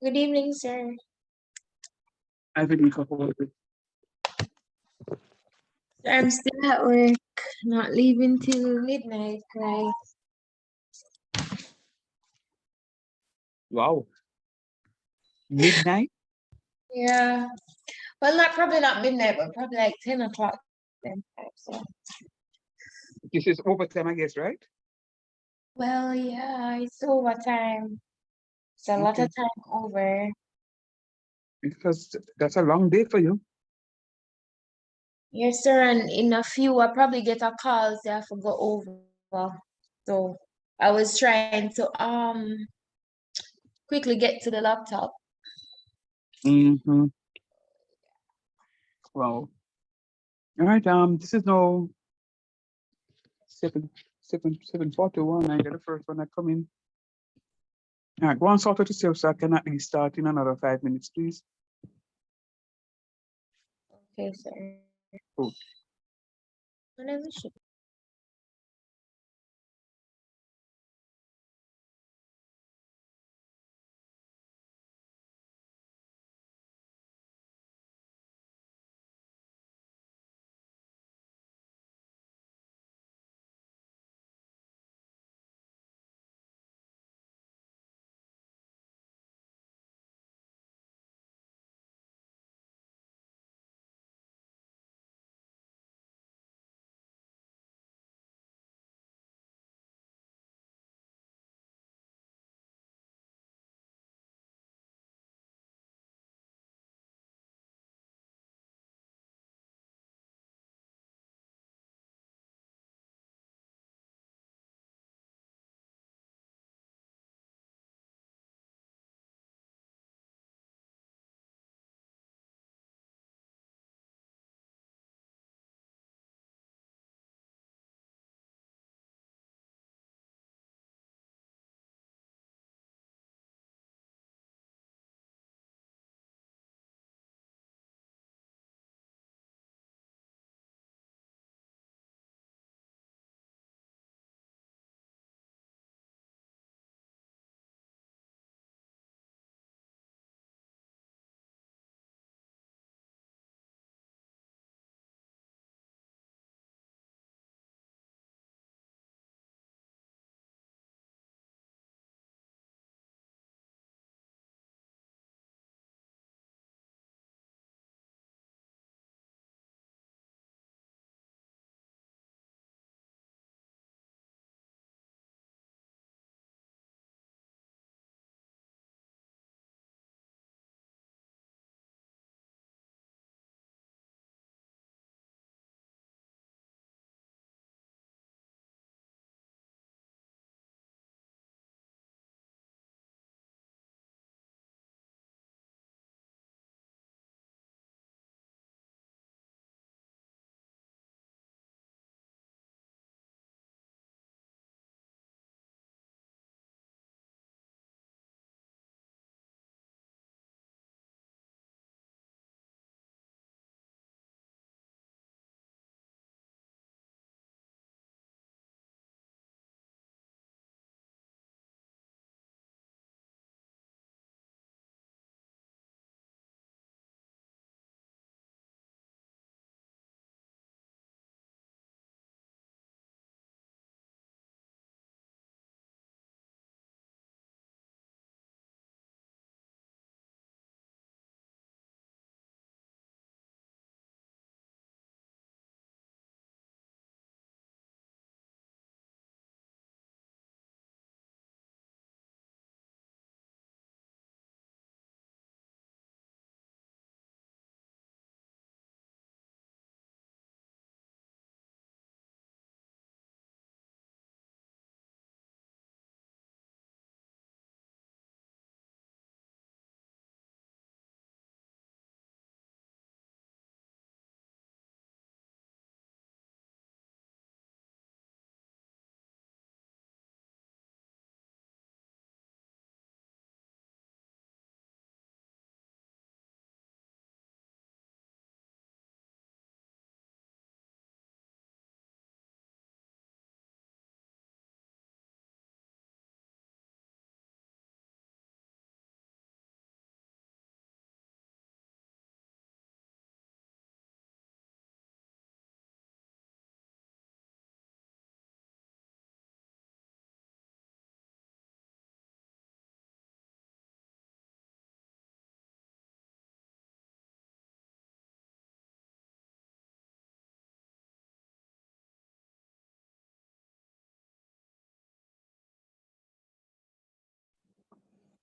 Good evening, sir. I think we couple of it. Sir, I'm still at work, not leaving till midnight, right? Wow. Midnight? Yeah. Well, probably not midnight, but probably like 10 o'clock then. So. This is overtime, I guess, right? Well, yeah, it's overtime. It's a lot Okay. of time over. Because that's a long day for you. Yes, sir, and in a few, I probably get a call, so I have to go over. So I was trying to quickly get to the laptop. Mm-hmm. Wow. All right. This is now 7:41. I get the first one that come in. All right, go on, sort out yourself so I can at least start in another 5 minutes, please. Okay, sir. Cool. Whenever she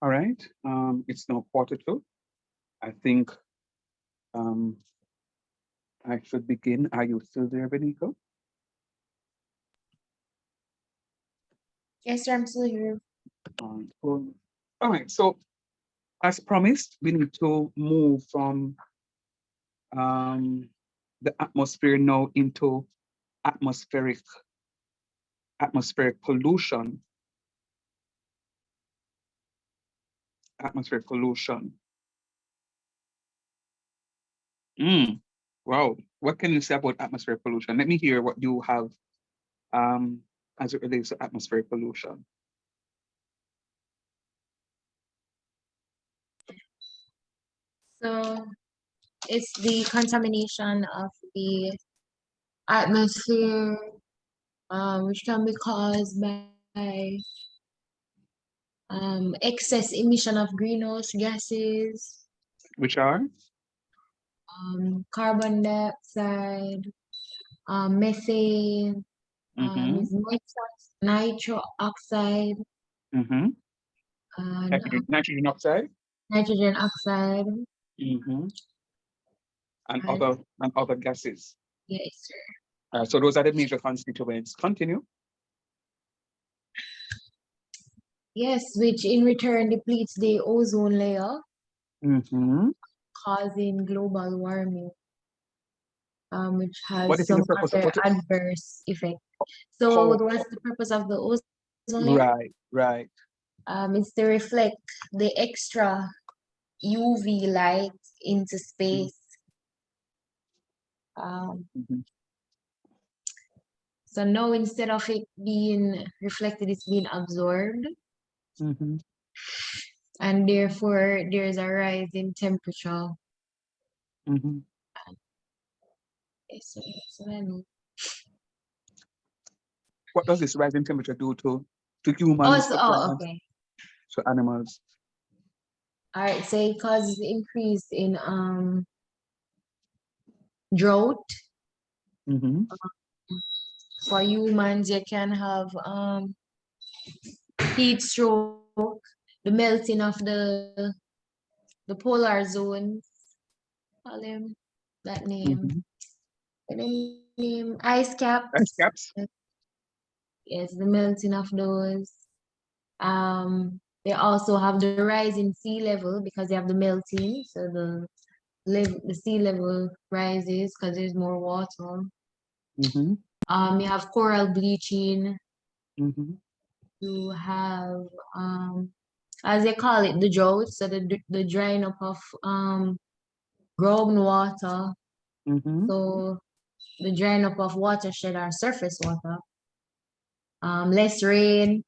All right. It's now 1:45. I think I should begin. Are you still there, Beniko? Yes, sir, I'm still here. Cool. All right. So as promised, we need to move from the atmosphere now into atmospheric pollution. Atmospheric pollution. Wow. What can you say about atmospheric pollution? Let me hear what you have as it relates to atmospheric pollution. So it's the contamination of the atmosphere, which can be caused by excess emission of greenhouse gases, Which are? carbon dioxide, methane, Mm-hmm. is nitro oxide, Mm-hmm. and Nitrogen oxide. nitrogen oxide. Mm-hmm. And And other gases. yes, sir. So those are the major constituents. Continue. Yes, which in return depletes the ozone layer, Mm-hmm. causing global warming, which What has is the some purpose of other adverse effect. So how what's the purpose of the ozone layer? right. It's to reflect the extra UV light into space. Um, Mm-hmm. so now instead of it being reflected, it's being absorbed, Mm-hmm. and therefore there's a rise in temperature. Mm-hmm. Yes, so I know. What does this rise in temperature do to humans, to plants, Okay. to animals? All right, so it causes increase in drought. Mm-hmm. For humans, you can have heat stroke, the melting of the polar zones. Call them that name. Mm-hmm. The name ice Ice caps. caps. Yes, the melting of those. They also have the rise in sea level because they have the melting, so the sea level rises because there's more water. Mm-hmm. You have coral bleaching. Mm-hmm. You have as they call it, the drought, so the drying up of groundwater. Mm-hmm. So the drying up of watershed or surface water. Less rain.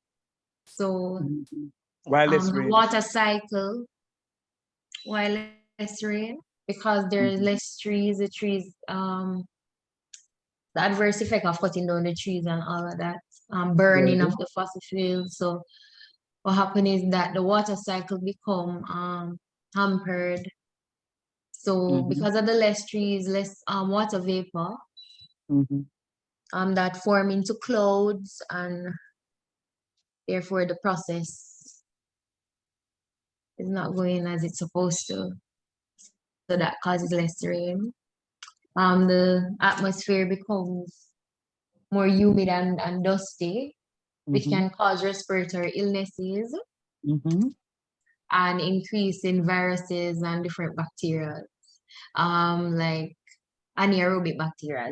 So Mm-hmm. Wireless the rain. water cycle, why less rain? Because there's Mm-hmm. less trees. The adverse effect of cutting down the trees and all of that, burning of Very. the fossil fuels. So what happens is that the water cycle become hampered. So Mm-hmm. because of the less trees, less water vapor, Mm-hmm. that form into clouds, and therefore the process is not going as it's supposed to. So that causes less rain. The atmosphere becomes more humid and dusty, which Mm-hmm. can cause respiratory illnesses Mm-hmm. and increase in viruses and different bacteria, like anaerobic bacteria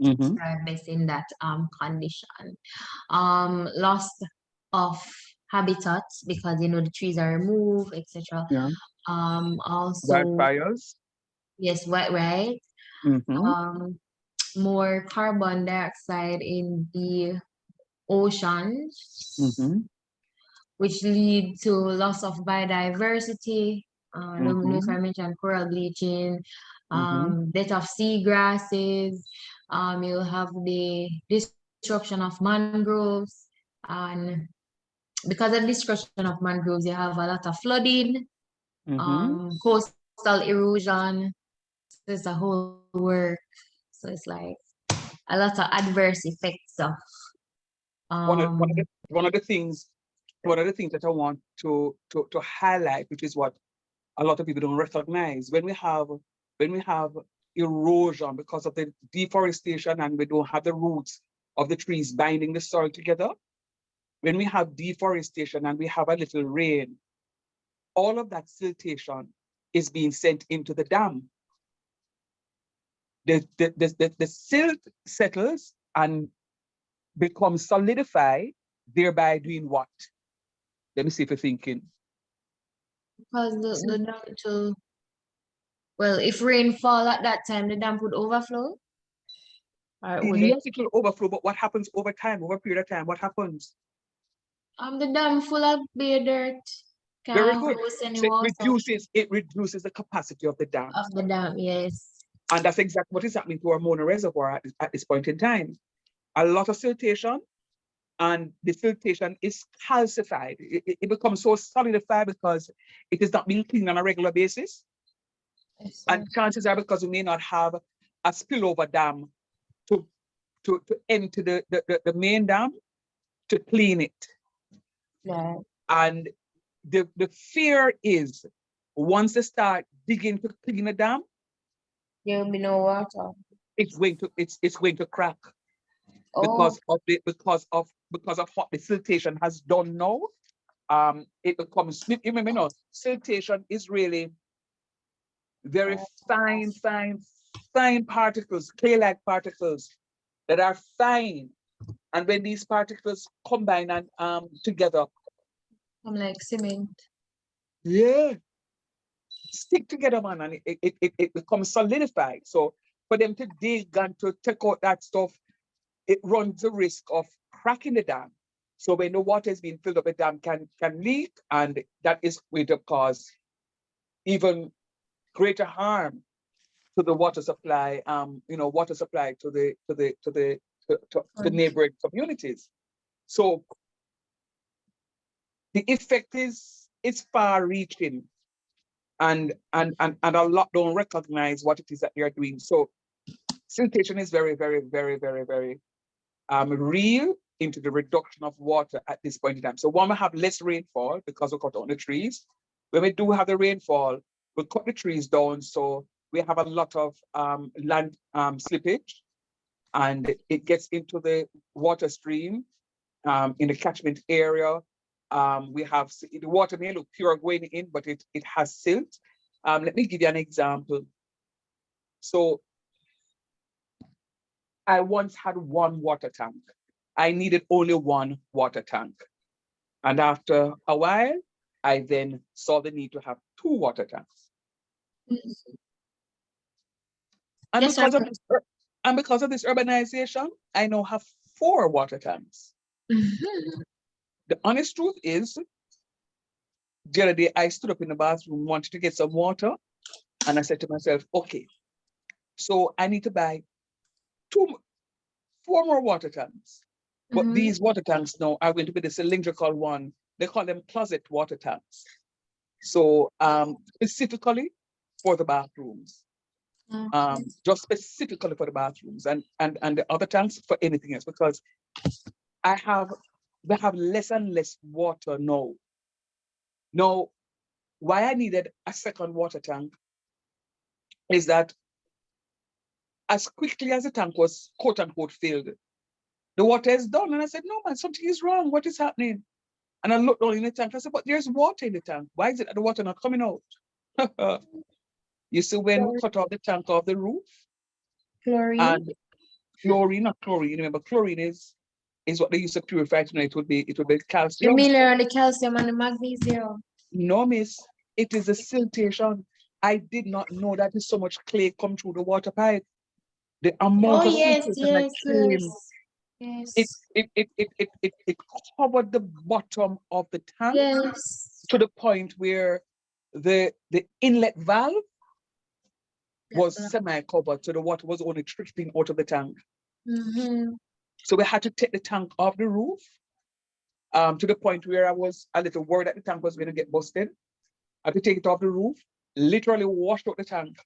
Mm-hmm. are best in that condition. Loss of habitats because the trees are removed, etc. Yeah. Also, Wildfires. yes, right. Mm-hmm. Um, more carbon dioxide in the oceans, Mm-hmm. which lead to loss of biodiversity. I don't know if Mm-hmm. I mentioned coral bleaching, Mm-hmm. death of seagrasses. You'll have the destruction of mangroves, and because of destruction of mangroves, you have a lot of flooding, Mm-hmm. coastal erosion. So it's a whole work. So it's like a lot of adverse effects of One of um one of the things one of the things that I want to highlight, which is what a lot of people don't recognize, when we have erosion because of the deforestation and we don't have the roots of the trees binding the soil together, when we have deforestation and we have a little rain, all of that siltation is being sent into the dam. The silt settles and becomes solidified, thereby doing what? Let me see if you're thinking. Because the dam to, well, if rain fall at that time, the dam would overflow? Or would it? Yes, it will overflow, but what happens over time, over a period of time? What happens? The dam full of bare dirt. Very Can't good. host any So water it reduces the capacity of the dam. of the dam, yes. And that's exactly what is happening to our Mona Reservoir at this point in time. A lot of siltation, and the siltation is calcified. It becomes so solidified because it is not being cleaned on a regular basis. Yes, And chances are because we may not have a spillover dam to empty the main dam to clean it. yeah. And the fear is once they start digging to clean the dam, There will be no water. it's going to crack Oh, because of what the siltation has done now. It becomes, remember, no, siltation is really very fine particles, clay-like particles that are fine. And when these particles combine and together, I'm like cement. yeah, stick together, man, and it becomes solidified. So for them to dig and to take out that stuff, it runs the risk of cracking the dam. So when the water is being filled up, the dam can leak, and that is going to cause even greater harm to the water supply. Water supply to the neighboring communities. So the effect is far-reaching, and a lot don't recognize what it is that they are doing. So siltation is very, very, very, very, very real into the reduction of water at this point in time. So when we have less rainfall because we cut down the trees, when we do have the rainfall, we cut the trees down, so we have a lot of land slippage, and it gets into the water stream in the catchment area. We have the water may look pure going in, but it has silt. Let me give you an example. So I once had one water tank. I needed only one water tank. And after a while, I then saw the need to have two water tanks. And Yes, because of this urbanization, I now have 4 water tanks. The honest truth is, the other day I stood up in the bathroom, wanted to get some water, and I said to myself, okay, so I need to buy 4 more water tanks. But these water tanks now are going to be the cylindrical one. They call them closet water tanks. So specifically for the bathrooms. Just specifically for the bathrooms, and the other tanks for anything else, because they have less and less water now. Now, why I needed a second water tank is that as quickly as the tank was quote unquote filled, the water is done. And I said, no, man, something is wrong. What is happening? And I looked down in the tank. I said, but there's water in the tank. Why is it that the water not coming out? You see, when we cut off the tank off the roof, chlorine. And chlorine, not chlorine, remember, chlorine is what they use to purify it. It would be The calcium. mineral, the calcium, and the magnesium. No, miss, it is a siltation. I did not know that there's so much clay come through the water pipe. The amount of siltation that came, it covered the bottom of the tank. Yes. To the point where the inlet valve was semi-covered, so the water was only trickling out of the tank. So we had to take the tank off the roof, to the point where I was a little worried that the tank was going to get busted. I had to take it off the roof, literally washed out the tank,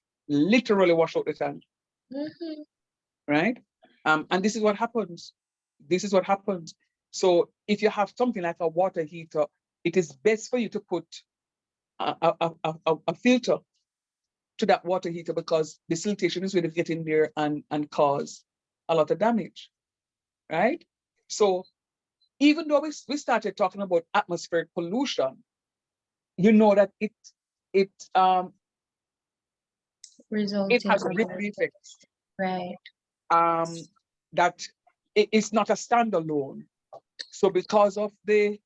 right? And this is what happens. So if you have something like a water heater, it is best for you to put a filter to that water heater, because the siltation is going to get in there and cause a lot of damage, right? So even though we started talking about atmospheric pollution, you know that it Resulting has from ripple effects. right. That it is not a standalone. So because of the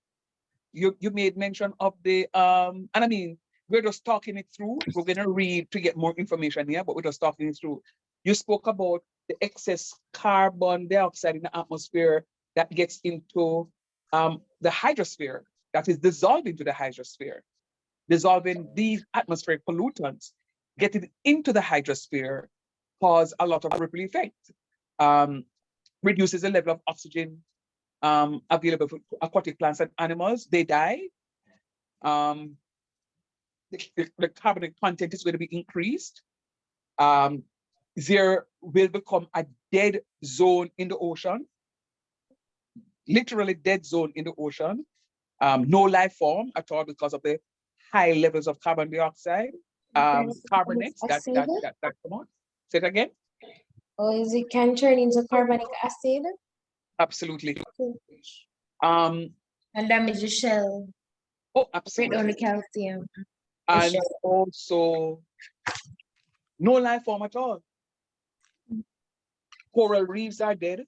you made mention of the and I mean, we're just talking it through. We're gonna read to get more information here, but we're just talking it through. You spoke about the excess carbon dioxide in the atmosphere that gets into the hydrosphere, that is dissolving to the hydrosphere, dissolving these atmospheric pollutants, getting into the hydrosphere, cause a lot of ripple effect. Reduces the level of oxygen available for aquatic plants and animals. They die. Um, the carbon content is going to be increased. There will become a dead zone in the ocean, literally dead zone in the ocean. No life form at all because of the high levels of carbon dioxide, carbonates that come out. Say it again. Or is it can turn into carbonic acid? Absolutely. And damage the shell. Oh, Break down the absolutely. calcium. And also no life form at all. Coral reefs are dead.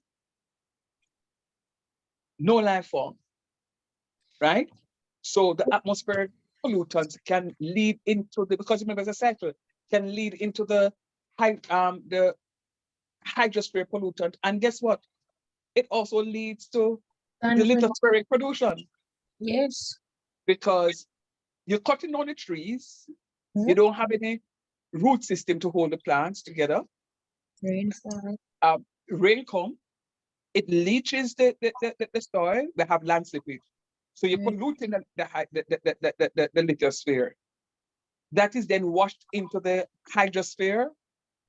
No life form, right? So the atmospheric pollutants can lead into the, because remember it's a cycle, can lead into the hydrosphere pollutant. And guess what? It also leads to the lithospheric pollution. Yes. Because you're cutting down the trees, you don't have any root system to hold the plants together. Rainfall. Rain come, it leaches the soil. They have land slippage, so you're polluting the lithosphere. That is then washed into the hydrosphere,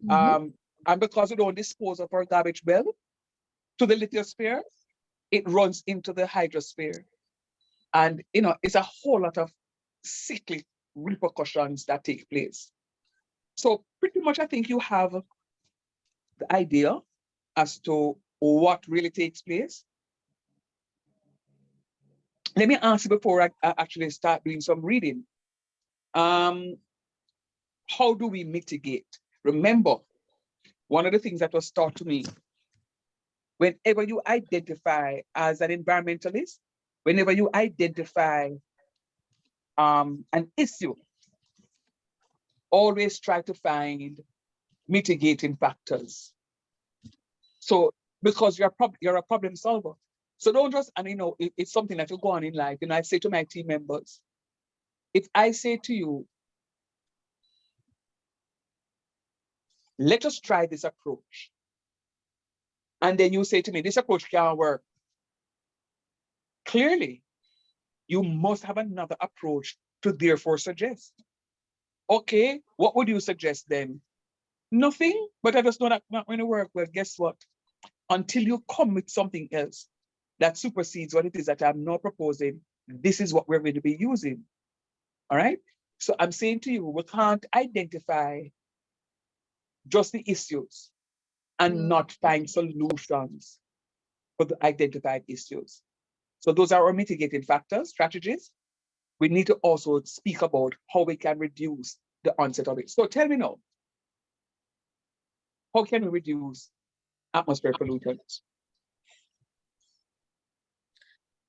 and because we don't dispose of our garbage well to the lithosphere, it runs into the hydrosphere, and you know it's a whole lot of sickly repercussions that take place. So pretty much, I think you have the idea as to what really takes place. Let me ask you before I actually start doing some reading. How do we mitigate? Remember, one of the things that was taught to me, whenever you identify as an environmentalist, whenever you identify an issue, always try to find mitigating factors. So, because you're a problem solver. So don't just, and you know, it's something that will go on in life. And I say to my team members, if I say to you, let us try this approach, and then you say to me, this approach can't work, clearly, you must have another approach to therefore suggest. Okay, what would you suggest then? Nothing, but I just know that not going to work. Well, guess what? Until you come with something else that supersedes what it is that I'm now proposing, this is what we're going to be using. All right? So I'm saying to you, we can't identify just the issues and not find solutions for the identified issues. So those are our mitigating factors, strategies. We need to also speak about how we can reduce the onset of it. So tell me now, how can we reduce atmospheric pollutants?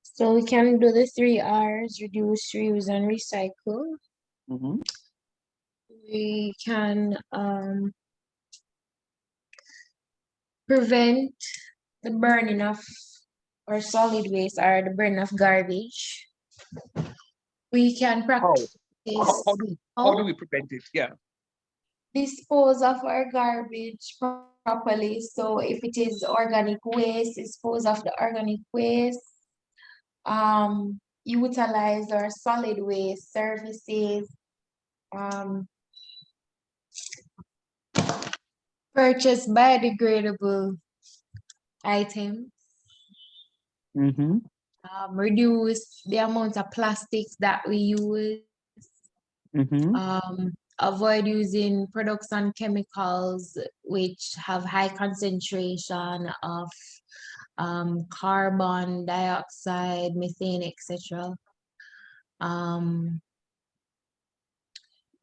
So we can do the 3 R's: reduce, reuse, and recycle. We can prevent the burning of or solid waste or the burning of garbage. We can practice how do we prevent it? Yeah. Dispose of our garbage properly. So if it is organic waste, dispose of the organic waste. Utilize our solid waste services. Purchase biodegradable items. reduce the amount of plastics that we use, avoid using products and chemicals which have high concentration of carbon dioxide, methane, etc.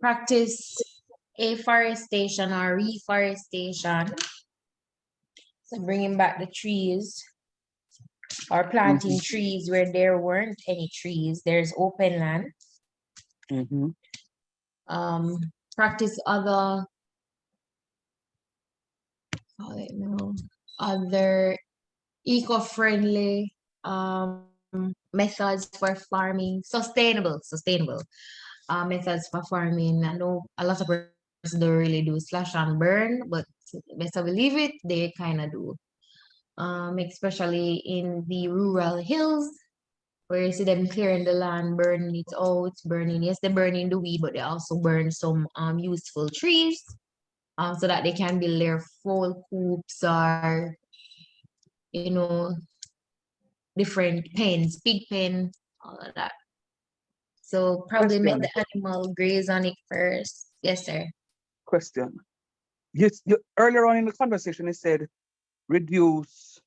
Practice afforestation or reforestation, so bringing back the trees or planting trees where there weren't any trees. There's open land. Practice other eco-friendly methods for farming, sustainable methods for farming. I know a lot of persons don't really do slash and burn, but better believe it, they kind of do. Especially in the rural hills, where you see them clearing the land, burning it out, yes, they're burning the weed, but they also burn some useful trees, so that they can build their full coops or, you know, different pens, pig pen, all of that. So probably make the animal graze on it first. Yes, sir. Question. Yes, earlier on in the conversation, you said reduce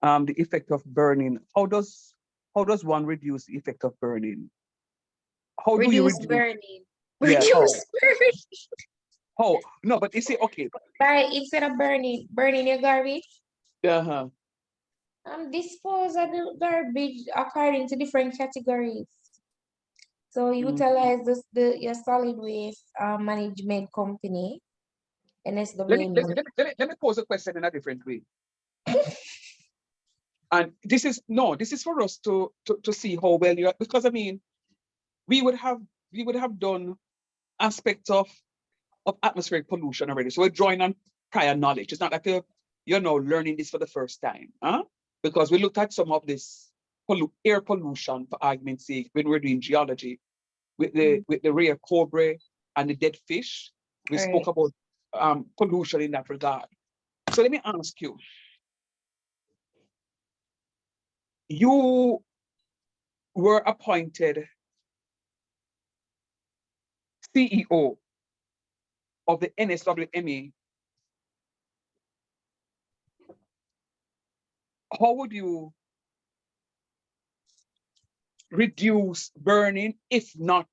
the effect of burning. How does one reduce the effect of burning? How do you reduce burning? Yeah, reduce burning. How? No, but you see, okay. By instead of burning your garbage, Uh-huh. Dispose of the garbage according to different categories. So utilize your solid waste management company, NSW. Let me pose a question in a different way. And this is for us to see how well you are, because I mean, we would have done aspects of atmospheric pollution already. So we're drawing on prior knowledge. It's not like you're now learning this for the first time, huh? Because we looked at some of this air pollution, for argument's sake, when we're doing geology, with the rare cobra and the dead fish. We spoke about pollution in that regard. So let me ask you. You were appointed CEO of the NSWME. How would you reduce burning, if not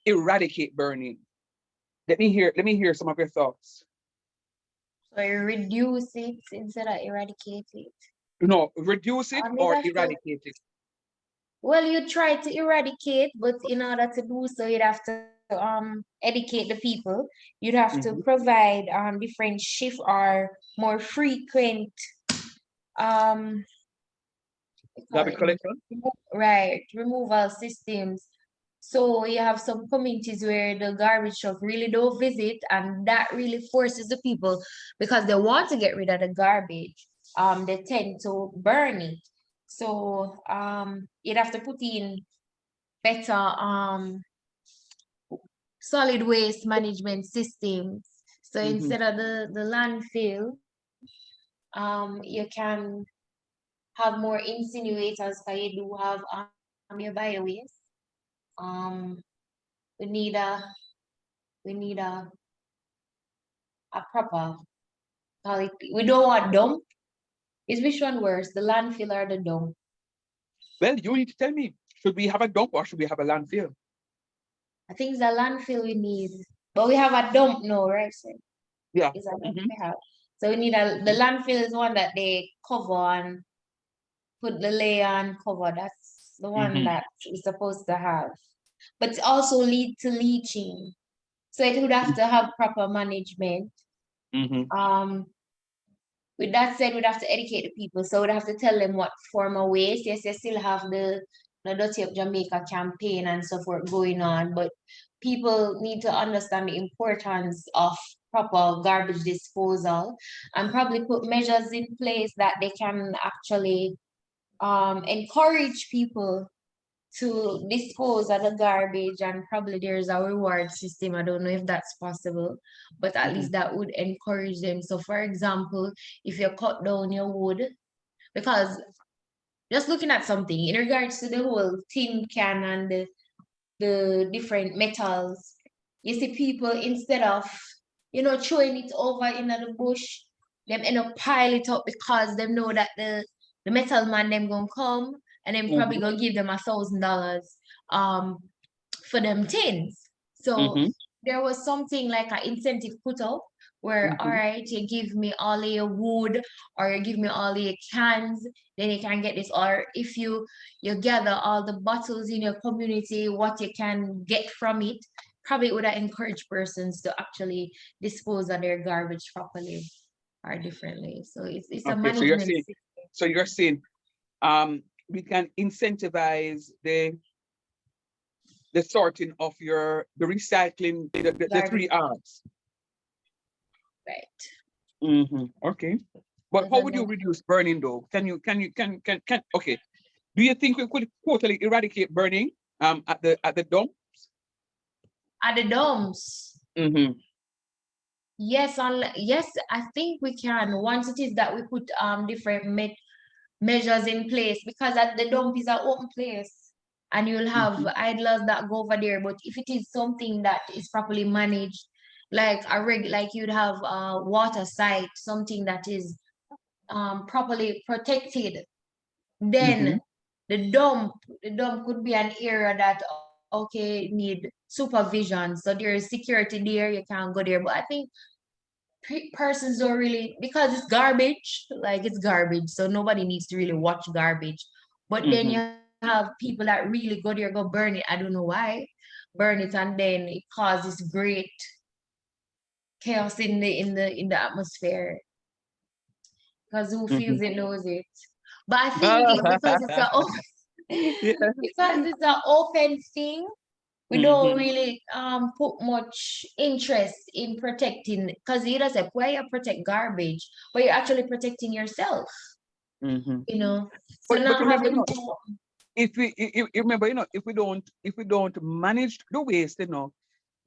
eradicate burning? Let me hear some of your thoughts. So you reduce it instead of eradicate it. No, reduce it or eradicate it. Well, you try to eradicate, but in order to do so, you'd have to educate the people. You'd have to provide different shift or more frequent garbage collection. Right, removal systems. So you have some communities where the garbage truck really don't visit, and that really forces the people, because they want to get rid of the garbage. They tend to burn it. So you'd have to put in better solid waste management systems. So instead of the landfill, you can have more incinerators, because you do have your biowaste. We need a proper, we don't want dump. Is which one worse, the landfill or the dump? Well, you need to tell me, should we have a dump or should we have a landfill? I think it's a landfill we need, but we have a dump now, right? So yeah. It's a dump we have. So we need the landfill is one that they cover and put the layer and cover. That's the one that we're supposed to have. But it also lead to leaching. So it would have to have proper management. With that said, we'd have to educate the people. So we'd have to tell them what form of waste. Yes, they still have the Dirty Up Jamaica campaign and so forth going on, but people need to understand the importance of proper garbage disposal and probably put measures in place that they can actually encourage people to dispose of the garbage, and probably there's a reward system. I don't know if that's possible, but at least that would encourage them. So for example, if you cut down your wood, because just looking at something in regards to the whole tin can and the different metals, you see people instead of, throwing it over in the bush, them end up pile it up because them know that the metal man them gonna come and then probably gonna give them $1,000 for them tins. So there was something like an incentive put up where, all right, you give me all of your wood or you give me all of your cans, then you can get this. Or if you gather all the bottles in your community, what you can get from it, probably would have encouraged persons to actually dispose of their garbage properly or differently. So it's a Okay, so you're management saying, system. we can incentivize the sorting of the recycling, the three Garbage, R's. right. Okay. But how would you reduce burning though? Okay. Do you think we could totally eradicate burning at the dump? At the dumps. Yes, yes, I think we can. Once it is that we put different measures in place, because at the dump is an open place and you'll have idlers that go over there. But if it is something that is properly managed, like you'd have a water site, something that is properly protected, then the dump could be an area that, okay, need supervision. So there is security there, you can't go there. But I think persons don't really, because it's garbage, like it's garbage, so nobody needs to really watch garbage. But then you have people that really go there, go burn it. I don't know why. Burn it, and then it causes great chaos in the atmosphere. Because who feels it knows it. But I think it's because it's a because it's an open thing. We don't really put much interest in protecting, because you just say, why you protect garbage, but you're actually protecting yourself, So But not remember, having if you remember, if we don't manage the waste,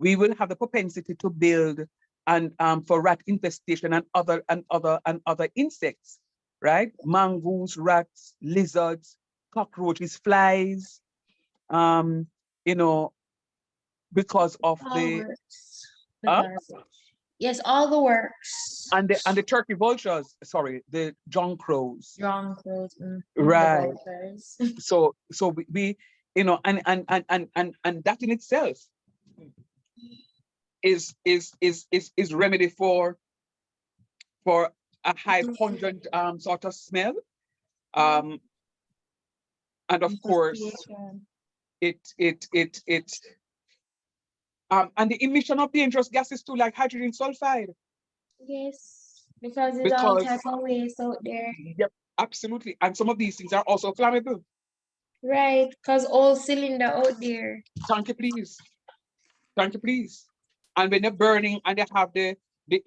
we will have the propensity to build and for rat infestation and other insects, right? Mongoose, rats, lizards, cockroaches, flies, you know, because of all the works. The garbage. Yes, all the works. and the turkey vultures, sorry, the john crows. Strong clothes, the Right. vultures. So we and that in itself is remedy for a high pungent sort of smell. And of course Infestation. it and the emission of dangerous gases too, like hydrogen sulfide. Yes, because there's all Because type of waste out there. yep, absolutely. And some of these things are also flammable. Right, because all cylinder out there. Thank you, please. Thank you, please. And when they're burning and they have the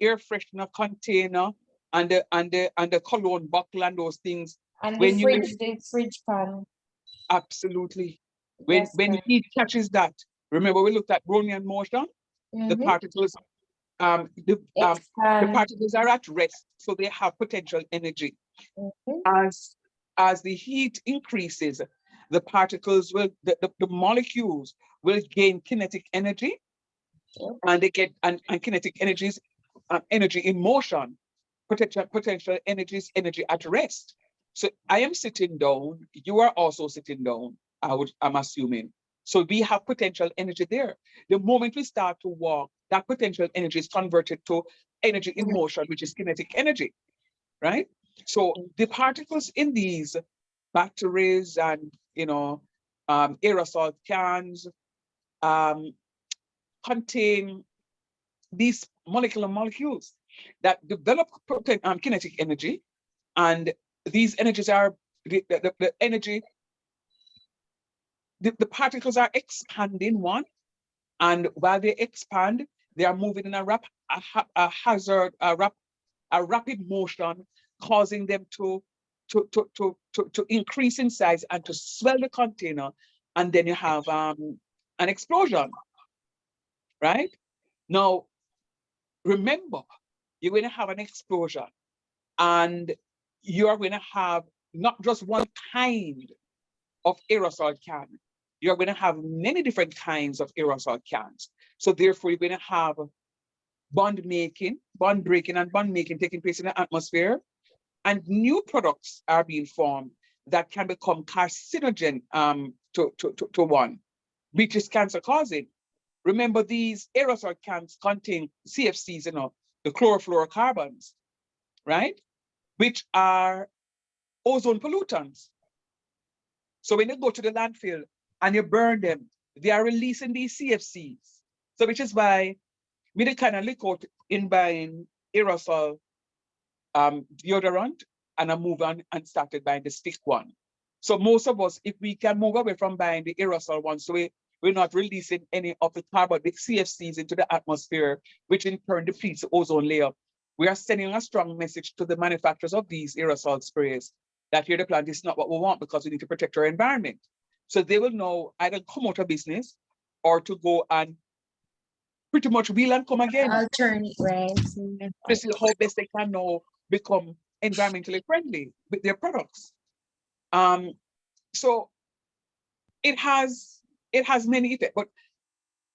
air freshener container and the cologne bottle and those things, And when you the fridge pan. absolutely That's when correct. heat catches that, remember we looked at Brownian motion, the particles the Expand. particles are at rest, so they have potential energy. Mhm. As the heat increases, the particles will the molecules will gain kinetic energy, Yep. and they get and kinetic energies energy in motion, potential energies energy at rest. So I am sitting down, you are also sitting down, I'm assuming. So we have potential energy there. The moment we start to walk, that potential energy is converted to energy in motion, which is kinetic energy, right? So the particles in these batteries and aerosol cans um, contain these molecular molecules that develop kinetic energy, and these energies are the energy. The particles are expanding one, and while they expand, they are moving in a rapid motion, causing them to increase in size and to swell the container, and then you have an explosion, right? Now, remember, you're going to have an explosion, and you're going to have not just one kind of aerosol can. You're going to have many different kinds of aerosol cans. So therefore, you're going to have bond breaking and bond making taking place in the atmosphere. And new products are being formed that can become carcinogen to one, which is cancer causing. Remember, these aerosol cans contain CFCs, the chlorofluorocarbons, right? Which are ozone pollutants. So when you go to the landfill and you burn them, they are releasing these CFCs. So which is why we did kind of look out in buying aerosol deodorant, and I moved on and started buying the stick one. So most of us, if we can move away from buying the aerosol one, so we're not releasing any of the carbon, the CFCs into the atmosphere, which in turn depletes the ozone layer. We are sending a strong message to the manufacturers of these aerosol sprays that here the plant is not what we want because we need to protect our environment. So they will know either come out of business or to go and pretty much wheel and come again. Alternate, right? To see how best they can now become environmentally friendly with their products. So it has many effects. But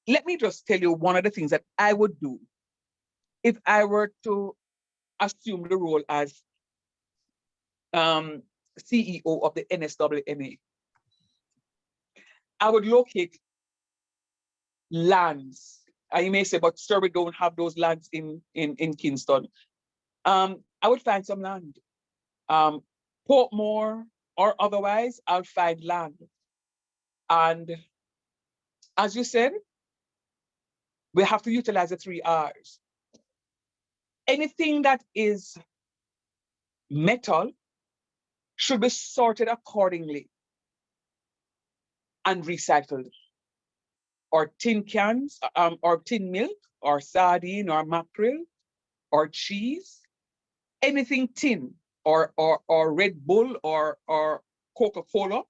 let me just tell you one of the things that I would do if I were to assume the role as CEO of the NSWMA. I would locate lands. You may say, but sir, we don't have those lands in Kingston. I would find some land. Portmore or otherwise, I'll find land. And as you said, we have to utilize the 3 R's. Anything that is metal should be sorted accordingly and recycled. Or tin cans, or tin milk, or sardine, or mackerel, or cheese, anything tin, or Red Bull, or Coca-Cola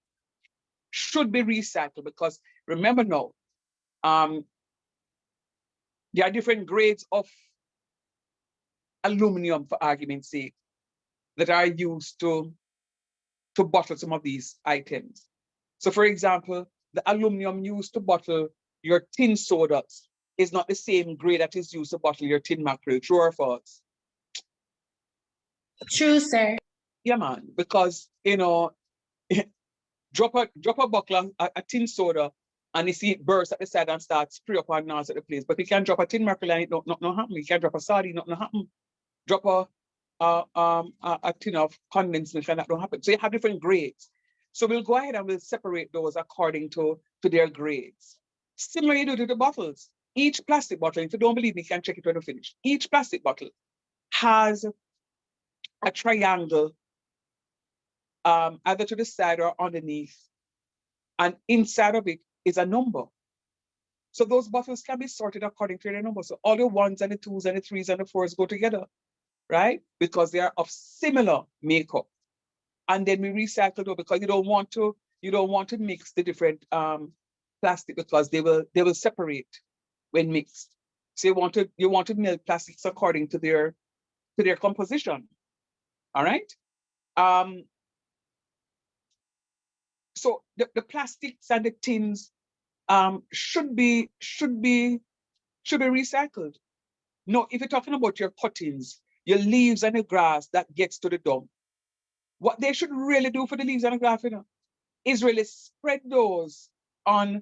should be recycled, because remember now, there are different grades of aluminum, for argument's sake, that are used to bottle some of these items. So for example, the aluminum used to bottle your tin sodas is not the same grade that is used to bottle your tin mackerel. True or false? True, sir. Yeah, man, because drop a buckle, a tin soda, and you see it burst at the side and start spray up and noise at the place. But you can drop a tin mackerel and it not happen. You can drop a sardine, not happen. Drop a tin of condensed milk and that don't happen. So you have different grades. So we'll go ahead and we'll separate those according to their grades. Similarly, you do to the bottles. Each plastic bottle, if you don't believe me, you can check it when you finish. Each plastic bottle has a triangle either to the side or underneath. And inside of it is a number. So those bottles can be sorted according to their number. So all the 1s and the 2s and the 3s and the 4s go together, right? Because they are of similar makeup. And then we recycle those because you don't want to mix the different plastic because they will separate when mixed. So you want to mill plastics according to their composition. All right. So the plastics and the tins should be recycled. No, if you're talking about your cuttings, your leaves and the grass that gets to the dump, what they should really do for the leaves and the grass, is really spread those on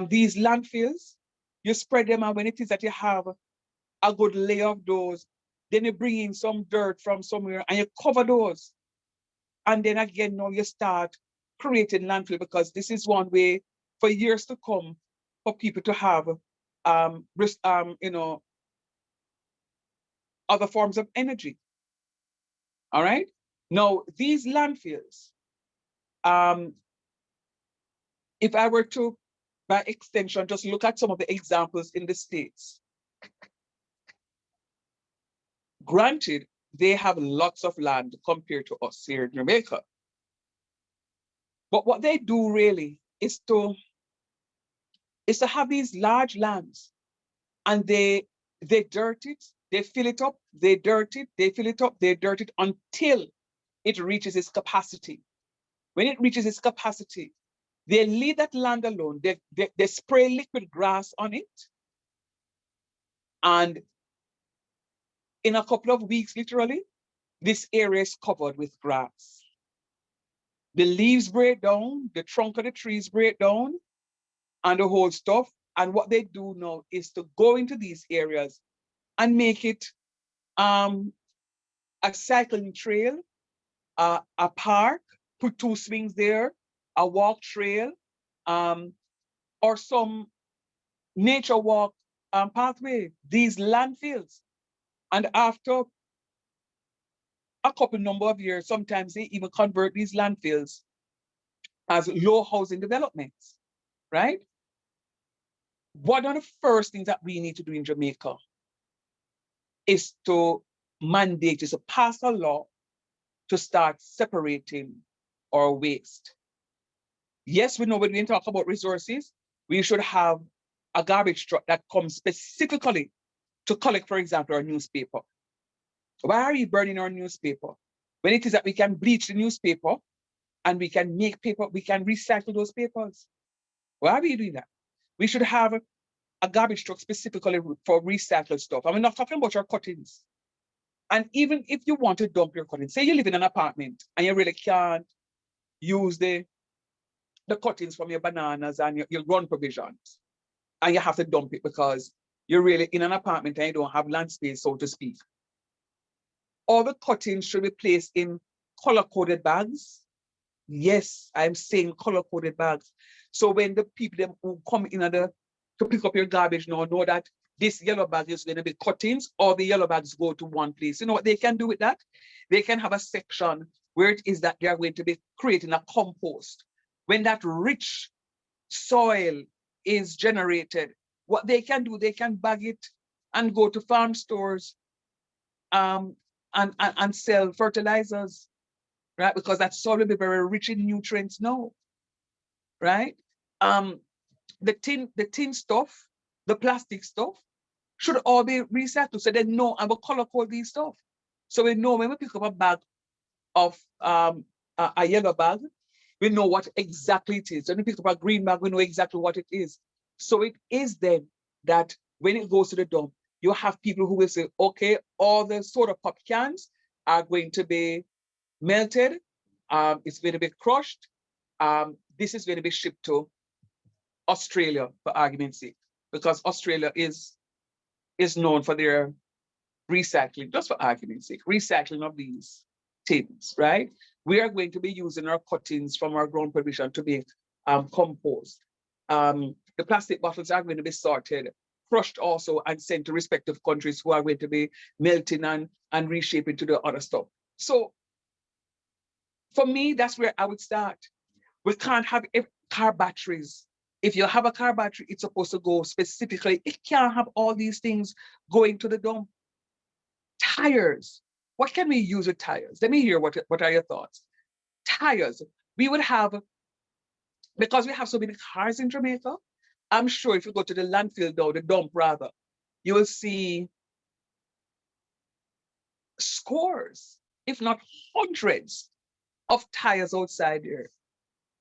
these landfills. You spread them out when it is that you have a good layer of those. Then you bring in some dirt from somewhere and you cover those. And then again, now you start creating landfill, because this is one way for years to come for people to have other forms of energy. All right. Now, these landfills, if I were to, by extension, just look at some of the examples in the States. Granted, they have lots of land compared to us here in Jamaica. But what they do really is to have these large lands, and they dirt it, they fill it up, they dirt it, they fill it up, they dirt it until it reaches its capacity. When it reaches its capacity, they leave that land alone. They spray liquid grass on it. And in a couple of weeks, literally, this area is covered with grass. The leaves break down, the trunk of the trees break down, and the whole stuff. And what they do now is to go into these areas and make it a cycling trail, a park, put 2 swings there, a walk trail, or some nature walk pathway, these landfills. And after a couple number of years, sometimes they even convert these landfills as low housing developments, right? One of the first things that we need to do in Jamaica is to mandate, is to pass a law to start separating our waste. Yes, we know when we talk about resources, we should have a garbage truck that comes specifically to collect, for example, our newspaper. Why are we burning our newspaper? When it is that we can bleach the newspaper and we can make paper, we can recycle those papers. Why are we doing that? We should have a garbage truck specifically for recycled stuff. I'm not talking about your cuttings. And even if you want to dump your cuttings, say you live in an apartment and you really can't use the cuttings from your bananas and your ground provisions, and you have to dump it because you're really in an apartment and you don't have land space, so to speak. All the cuttings should be placed in color-coded bags. Yes, I'm saying color-coded bags. So when the people who come in to pick up your garbage now know that this yellow bag is going to be cuttings, or the yellow bags go to one place. You know what they can do with that? They can have a section where it is that they are going to be creating a compost. When that rich soil is generated, what they can do, they can bag it and go to farm stores and sell fertilizers, right? Because that soil will be very rich in nutrients now, right? The tin stuff, the plastic stuff should all be recycled. So they know I'm gonna color code these stuff. So we know when we pick up a bag of a yellow bag, we know what exactly it is. When we pick up a green bag, we know exactly what it is. So it is then that when it goes to the dump, you have people who will say, okay, all the soda pop cans are going to be melted. It's going to be crushed. This is going to be shipped to Australia, for argument's sake, because Australia is known for their recycling, just for argument's sake, recycling of these tins, right? We are going to be using our cuttings from our ground provision to make compost. The plastic bottles are going to be sorted, crushed also, and sent to respective countries who are going to be melting and reshaping to the other stuff. So for me, that's where I would start. We can't have car batteries. If you have a car battery, it's supposed to go specifically. It can't have all these things going to the dump. Tires. What can we use with tires? Let me hear what are your thoughts. Tires. We would have, because we have so many cars in Jamaica, I'm sure if you go to the landfill though, the dump rather, you will see scores, if not hundreds, of tires outside there.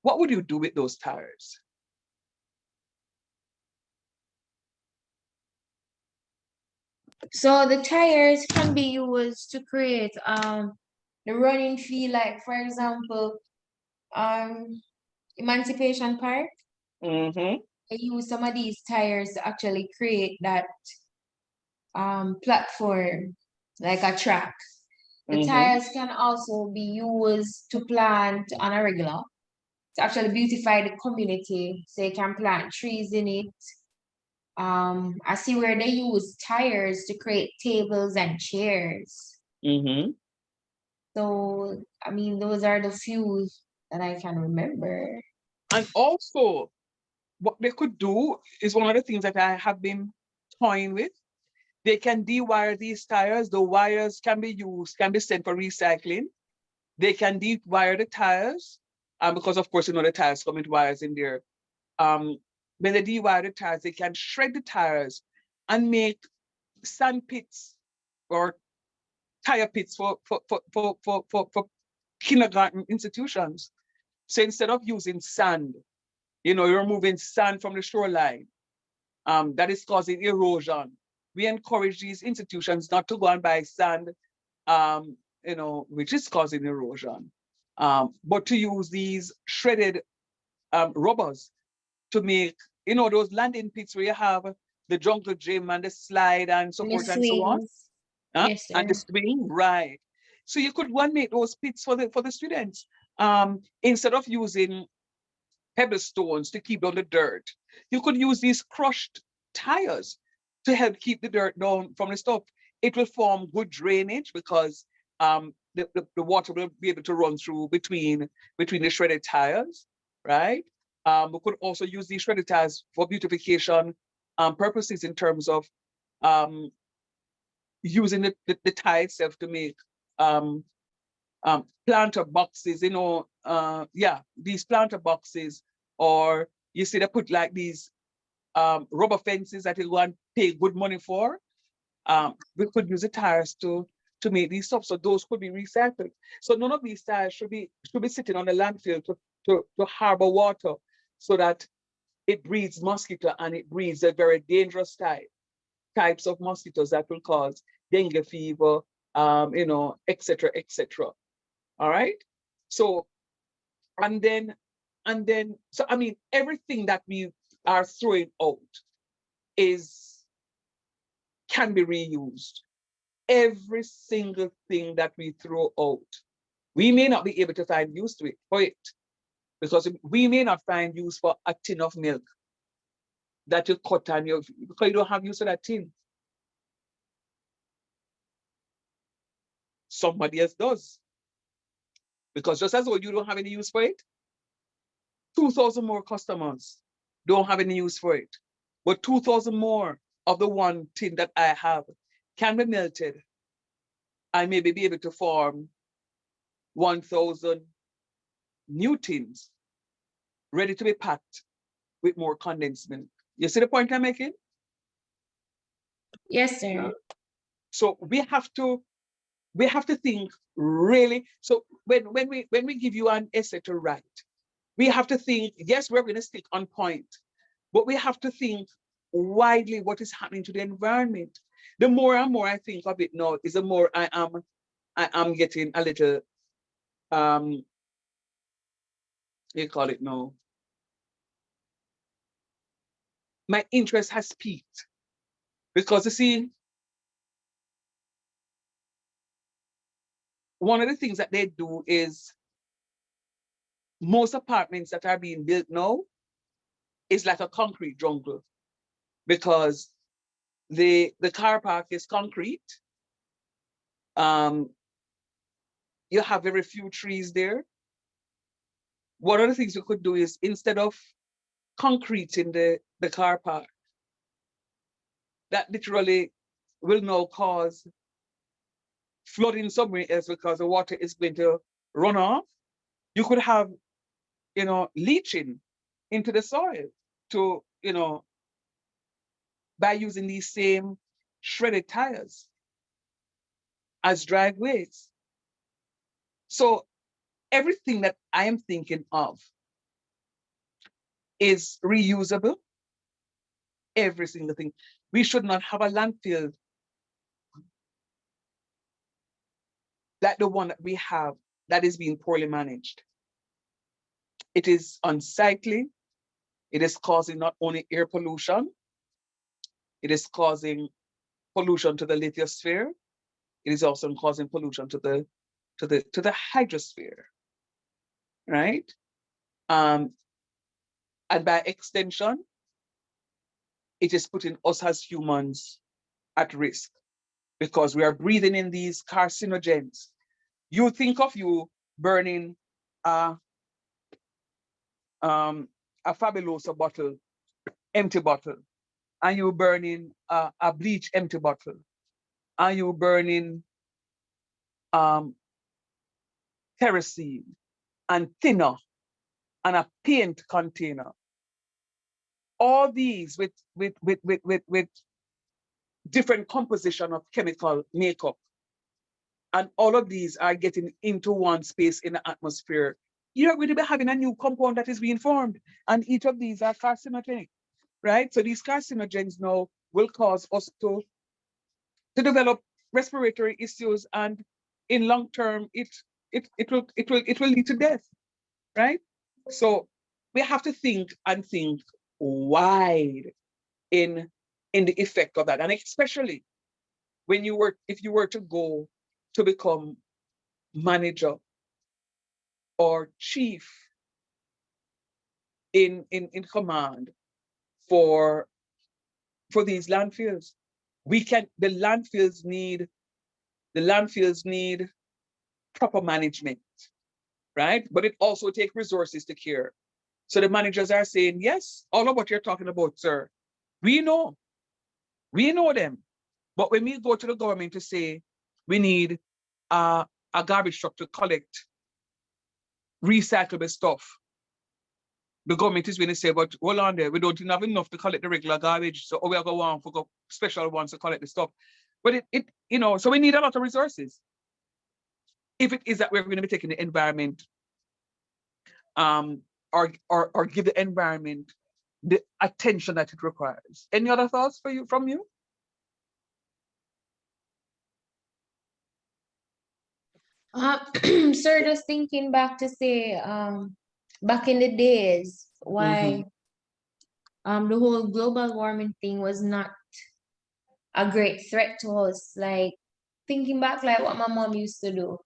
What would you do with those tires? So the tires can be used to create the running feel, like for example, Emancipation Park. Mm-hmm. They use some of these tires to actually create that platform, like a track. The tires can also be used to plant on a regular, to actually beautify the community. So you can plant trees in it. I see where they use tires to create tables and chairs. Mm-hmm. So, I mean, those are the few that I can remember. And also, what they could do is one of the things that I have been toying with. They can dewire these tires. The wires can be used, can be sent for recycling. They can dewire the tires, because of course, you know, the tires come with wires in there. When they dewire the tires, they can shred the tires and make sand pits or tire pits for kindergarten institutions. So instead of using sand, you're removing sand from the shoreline, that is causing erosion. We encourage these institutions not to go and buy sand, which is causing erosion, but to use these shredded rubbers to make, those landing pits where you have the jungle gym and the slide and so The forth and so on. swings. Huh? Yes, And the sir. swing, right. So you could go and make those pits for the students. Instead of using pebble stones to keep down the dirt, you could use these crushed tires to help keep the dirt down from the stuff. It will form good drainage because the water will be able to run through between the shredded tires, right? We could also use these shredded tires for beautification purposes in terms of using the tire itself to make planter boxes, these planter boxes, or you see they put like these rubber fences that you go and pay good money for. We could use the tires to make these stuff, so those could be recycled. So none of these tires should be sitting on the landfill to harbor water, so that it breeds mosquito, and it breeds a very dangerous types of mosquitoes that will cause dengue fever, etc., etc. All right. So, and then, so I mean, everything that we are throwing out can be reused. Every single thing that we throw out, we may not be able to find use for it, because we may not find use for a tin of milk that you cut on because you don't have use for that tin. Somebody else does. Because just as well, you don't have any use for it, 2,000 more customers don't have any use for it. But 2,000 more of the one tin that I have can be melted. I maybe be able to form 1,000 new tins ready to be packed with more condensed milk. You see the point I'm making? Yes, sir. So we have to think really. So when we give you an essay to write, we have to think, yes, we're going to stick on point, but we have to think widely what is happening to the environment. The more and more I think of it now, is the more I am getting a little, you call it now, my interest has peaked. Because you see, one of the things that they do is, most apartments that are being built now is like a concrete jungle, because the car park is concrete. You have very few trees there. One of the things you could do is, instead of concrete in the car park, that literally will now cause flooding somewhere else because the water is going to run off. You could have, leaching into the soil to, by using these same shredded tires as driveways. So everything that I am thinking of is reusable. Every single thing. We should not have a landfill like the one that we have that is being poorly managed. It is unsightly. It is causing not only air pollution, it is causing pollution to the lithosphere. It is also causing pollution to the hydrosphere, right? And by extension, it is putting us as humans at risk, because we are breathing in these carcinogens. You think of you burning a Fabulosa bottle, empty bottle, and you burning a bleach empty bottle, and you burning kerosene and thinner and a paint container. All these with different composition of chemical makeup. and all of these are getting into one space in the atmosphere, you're going to be having a new compound that is being formed. And each of these are carcinogenic, right? So these carcinogens now will cause us to develop respiratory issues, and in long term, it will lead to death, right? So we have to think and think wide in the effect of that, and especially when if you were to go to become manager or chief in command for these landfills. The landfills need proper management, right? But it also takes resources to care. So the managers are saying, yes, all of what you're talking about, sir, we know them. But when we go to the government to say we need a garbage truck to collect recyclable stuff, the government is going to say, but hold on there, we don't have enough to collect the regular garbage, so we are going to go special ones to collect the stuff. But so we need a lot of resources. If it is that we're going to be taking the environment, or give the environment the attention that it requires. Any other thoughts from you? Sir, just thinking back to say, back in the days, why the whole global warming thing was not a great threat to us. Like thinking back, like what my mom used to do.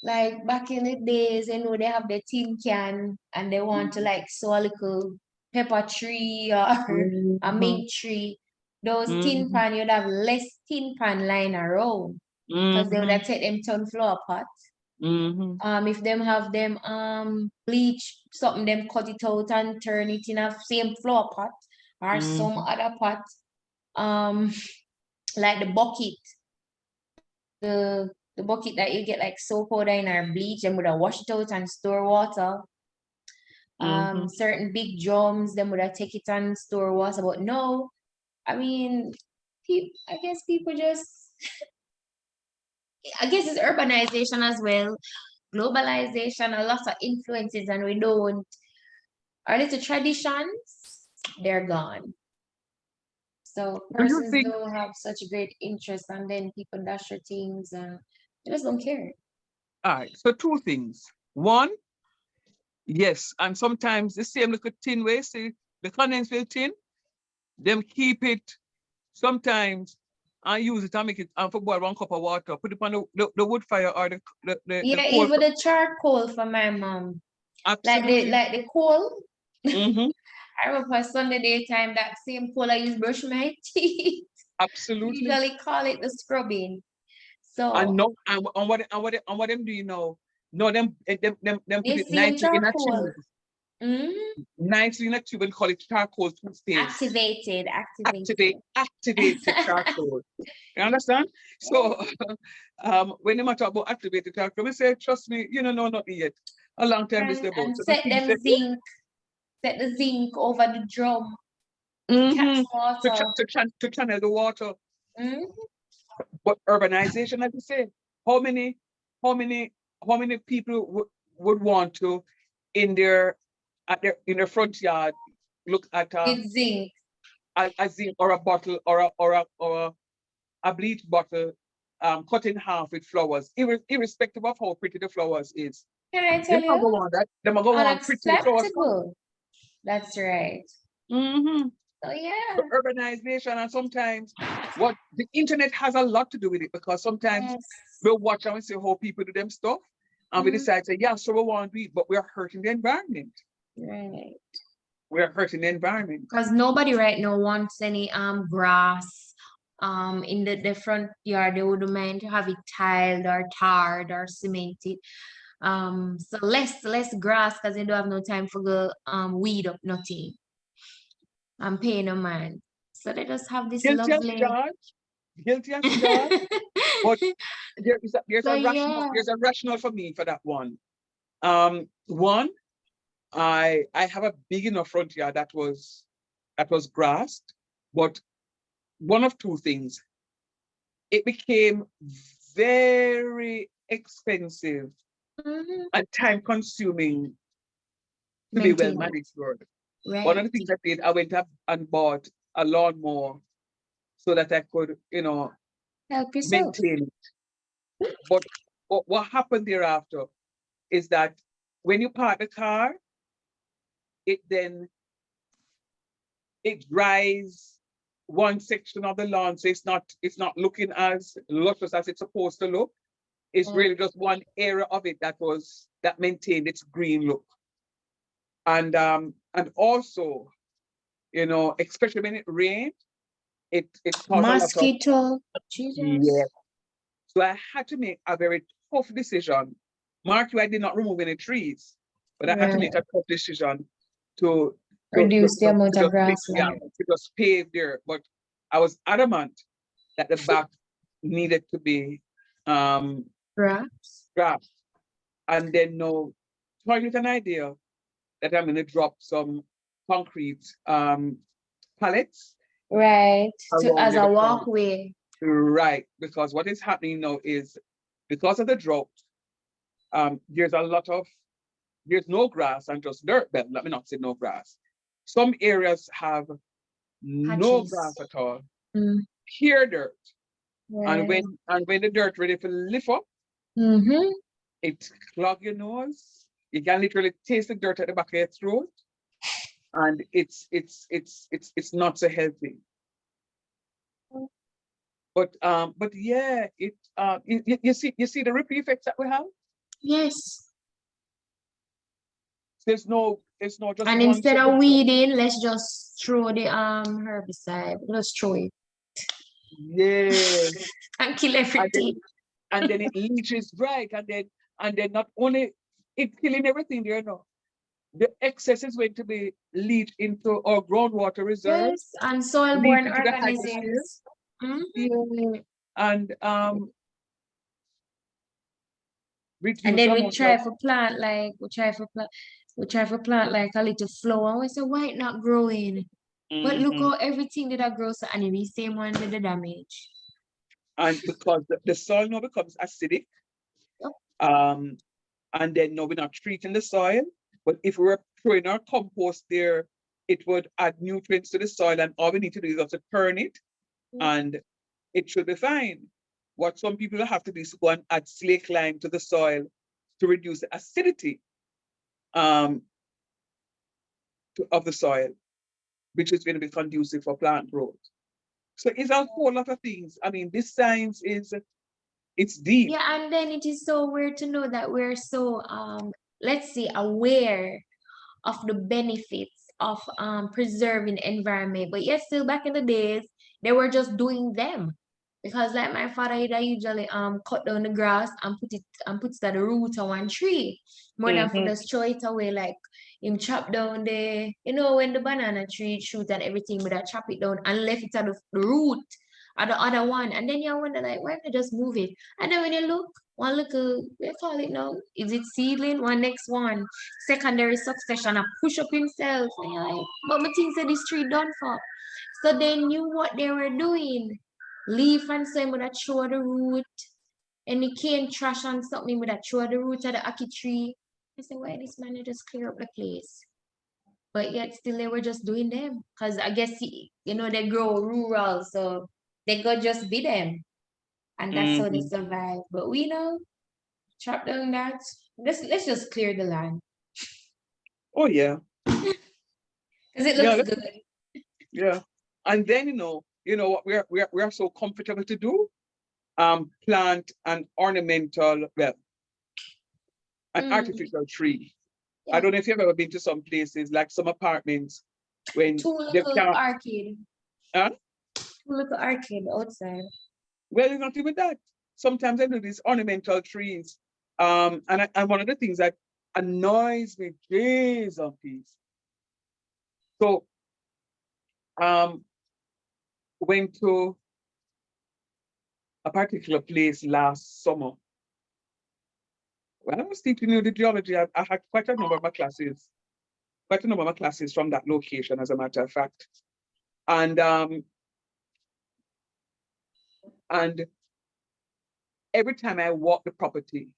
Like back in the days, they have the tin can and they want to like sow a little pepper tree or a mint tree. Those tin pan, you'd have less tin pan lying around because they would have take them turn flower pot. If them have them bleach something, them cut it out and turn it in a same flower pot or some other pot. Like the bucket, the bucket that you get like soap powder in or bleach, and would have wash it out and store water. Certain big drums, them would have take it and store water. But no, I mean, I guess people just, I guess it's urbanization as well, globalization, a lot of influences, and we don't, our little traditions, they're gone. So Do you persons think? don't have such a great interest, and then people dash their things and they just don't care. All right. So two things. One, yes, and sometimes the same little tin waste, the condensed tin, them keep it sometimes and use it and make it and for boil 1 cup of water, put it on the wood fire or the coal. Even the charcoal for my mom. Absolutely. Like the coal. Mm-hmm. I remember Sunday daytime, that same coal I use brush my teeth. Absolutely. Usually call it the scrubbing. So And no, and what them do you know? No, them put the it same nicely in a charcoal. tube. Nicely in a tube and call it charcoal toothpaste. Activated. Activated charcoal. You understand? So when they talk about activated charcoal, we say, trust me, you don't know nothing yet. A long time this about. And So set the zinc over the drum. Catch water. To channel the water. Mm-hmm. But urbanization, as you say, how many people would want to in their front yard look at With zinc. a zinc or a bottle or a bleach bottle cut in half with flowers, irrespective of how pretty the flowers is. Can I Them tell not go you? on that. Them are go on pretty the flowers. Unacceptable. That's right. So yeah. So urbanization, and sometimes what the internet has a lot to do with it, because sometimes Yes. we'll watch and we see how people do them stuff, and we decide to say, yeah, so we want to do it, but we're hurting the environment. Right. We're hurting the environment. Because nobody right now wants any grass in the front yard. They wouldn't mind to have it tiled or tarred or cemented. So less grass because they don't have no time for the weed up nothing. I'm paying no mind. So they just have this Guilty as lovely. charged. Guilty as charged. But there's So a rational yeah. there's a rationale for me for that one. One, I have a big enough front yard that was grassed, but one of two things. It became very expensive and time consuming to be well Maintenance. manicured. Right. One of the things I did, I went up and bought a lawnmower so that I could, Help yourself. maintain it. But what happened thereafter is that when you park the car, it dries one section of the lawn, so it's not looking as luscious as it's supposed to look. It's really just one area of it that maintained its green look. And also, especially when it rained, it caused a lot of Mosquito. Jesus. yeah. So I had to make a very tough decision. Mark you, I did not remove any trees, but I had to make a tough decision to Reduce the amount of just grassland. to just pave there. But I was adamant that the back needed to be Grass. grass. And then now, toy with an idea that I'm gonna drop some concrete pallets Right. around As the a corner. walkway. Right, because what is happening now is because of the drought, there's no grass and just dirt. Well, let me not say no grass. Some areas have no Patches. grass at all, Mm. pure dirt. Right. And when the dirt ready to lift up, Mm-hmm. it clog your nose. You can literally taste the dirt at the back of your throat, and it's not so healthy. But yeah, you see the ripple effects that we have. Yes. There's no just And one instead of simple- weeding, let's just throw the herbicide. Just throw it Yeah, and kill everything. and then it leaches right, and then not only it killing everything there, no, the excess is going to be leached into our groundwater reserves, Yes, and leach soil-borne into the atmosphere. organisms. Mhm. Yeah, and And reduce then the we amount try of for plant like like a little flower. And we say, why it not growing? But look how everything that grows, and it be same one with the damage. and because the soil now becomes acidic, Yep. and then now we're not treating the soil. But if we were throwing our compost there, it would add nutrients to the soil, and all we need to do is just to turn it, and it should be fine. What some people have to do is go and add slake lime to the soil to reduce the acidity of the soil, which is going to be conducive for plant growth. So it's a whole lot of things. I mean, this science it's deep. Yeah, and then it is so weird to know that we're so let's say aware of the benefits of preserving environment, but yet still back in the days they were just doing them. Because like my father, he'd usually cut down the grass and put it at the root of one tree. More than for just throw it away, like him chop down when the banana tree shoot and everything, but I chop it down and left it at the root at the other one. And then you wonder like, why not just move it? And then when you look, one little, we call it now, is it seedling? One next one, secondary succession, I push up himself. And you're like, but my thing said this tree done for. So they knew what they were doing. Leaf and so with a throw the root. And he came trash and something with a throw the root of the ackee tree. I said, why this man just clear up the place? But yet still they were just doing them. Because I guess they grow rural, so they go just be them. And that's how they survive. But we know, chop down that. Let's just clear the land. Oh yeah. Because it looks good. Yeah. And then what we are so comfortable to do? Plant an ornamental, an artificial tree. Yeah. I don't know if you've ever been to some places, like some apartments, when Two they little can't. arcade. Huh? Two little arcade outside. Well, it's not even that. Sometimes I do these ornamental trees. And one of the things that annoys me, jeez on peace. So went to a particular place last summer. When I was teaching the geology, I had quite a number of my classes from that location, as a matter of fact. And every time I walked the property,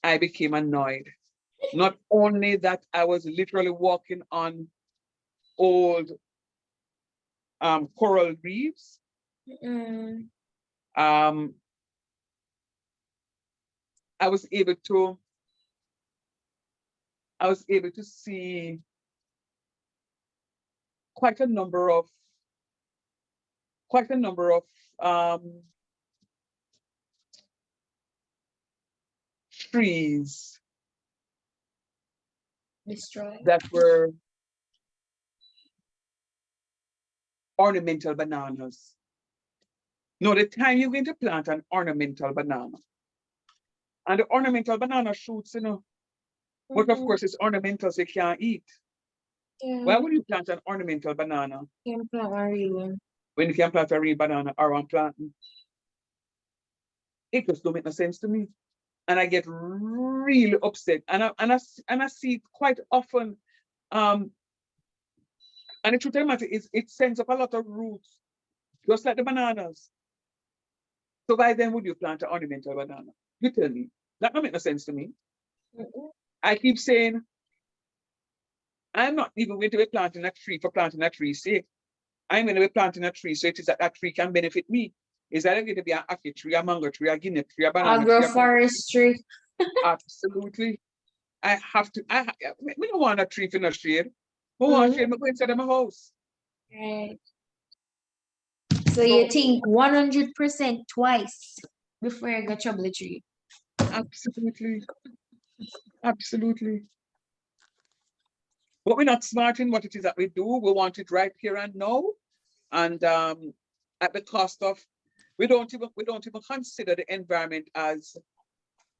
I became annoyed. Not only that, I was literally walking on old coral reefs. Mm. Um, I was able to see quite a number of um, trees Destroy. that were ornamental bananas. No, the time you're going to plant an ornamental banana, and the ornamental banana shoots, but of course it's ornamental, so you can't eat. Why Yeah, would you plant an ornamental banana can plant a real one. when you can plant a real banana or one planting? It just don't make no sense to me. And I get really upset. And I see it quite often. Um, and the truth of the matter is it sends up a lot of roots, just like the bananas. So why then would you plant an ornamental banana? You tell me. That don't make no sense to me. I keep saying, I'm not even going to be planting a tree for planting a tree's sake. I'm going to be planting a tree so it is that tree can benefit me. Is that going to be an apple tree, a mango tree, a guinea tree, a banana tree? Agroforestry. Absolutely. I have to. We don't want a tree for no shade. We want shade. I go inside of my house. Right. So you think 100% twice before you go trouble a tree. Absolutely. Absolutely. But we're not smart in what it is that we do. We want it right here and now. And at the cost of, we don't even consider the environment as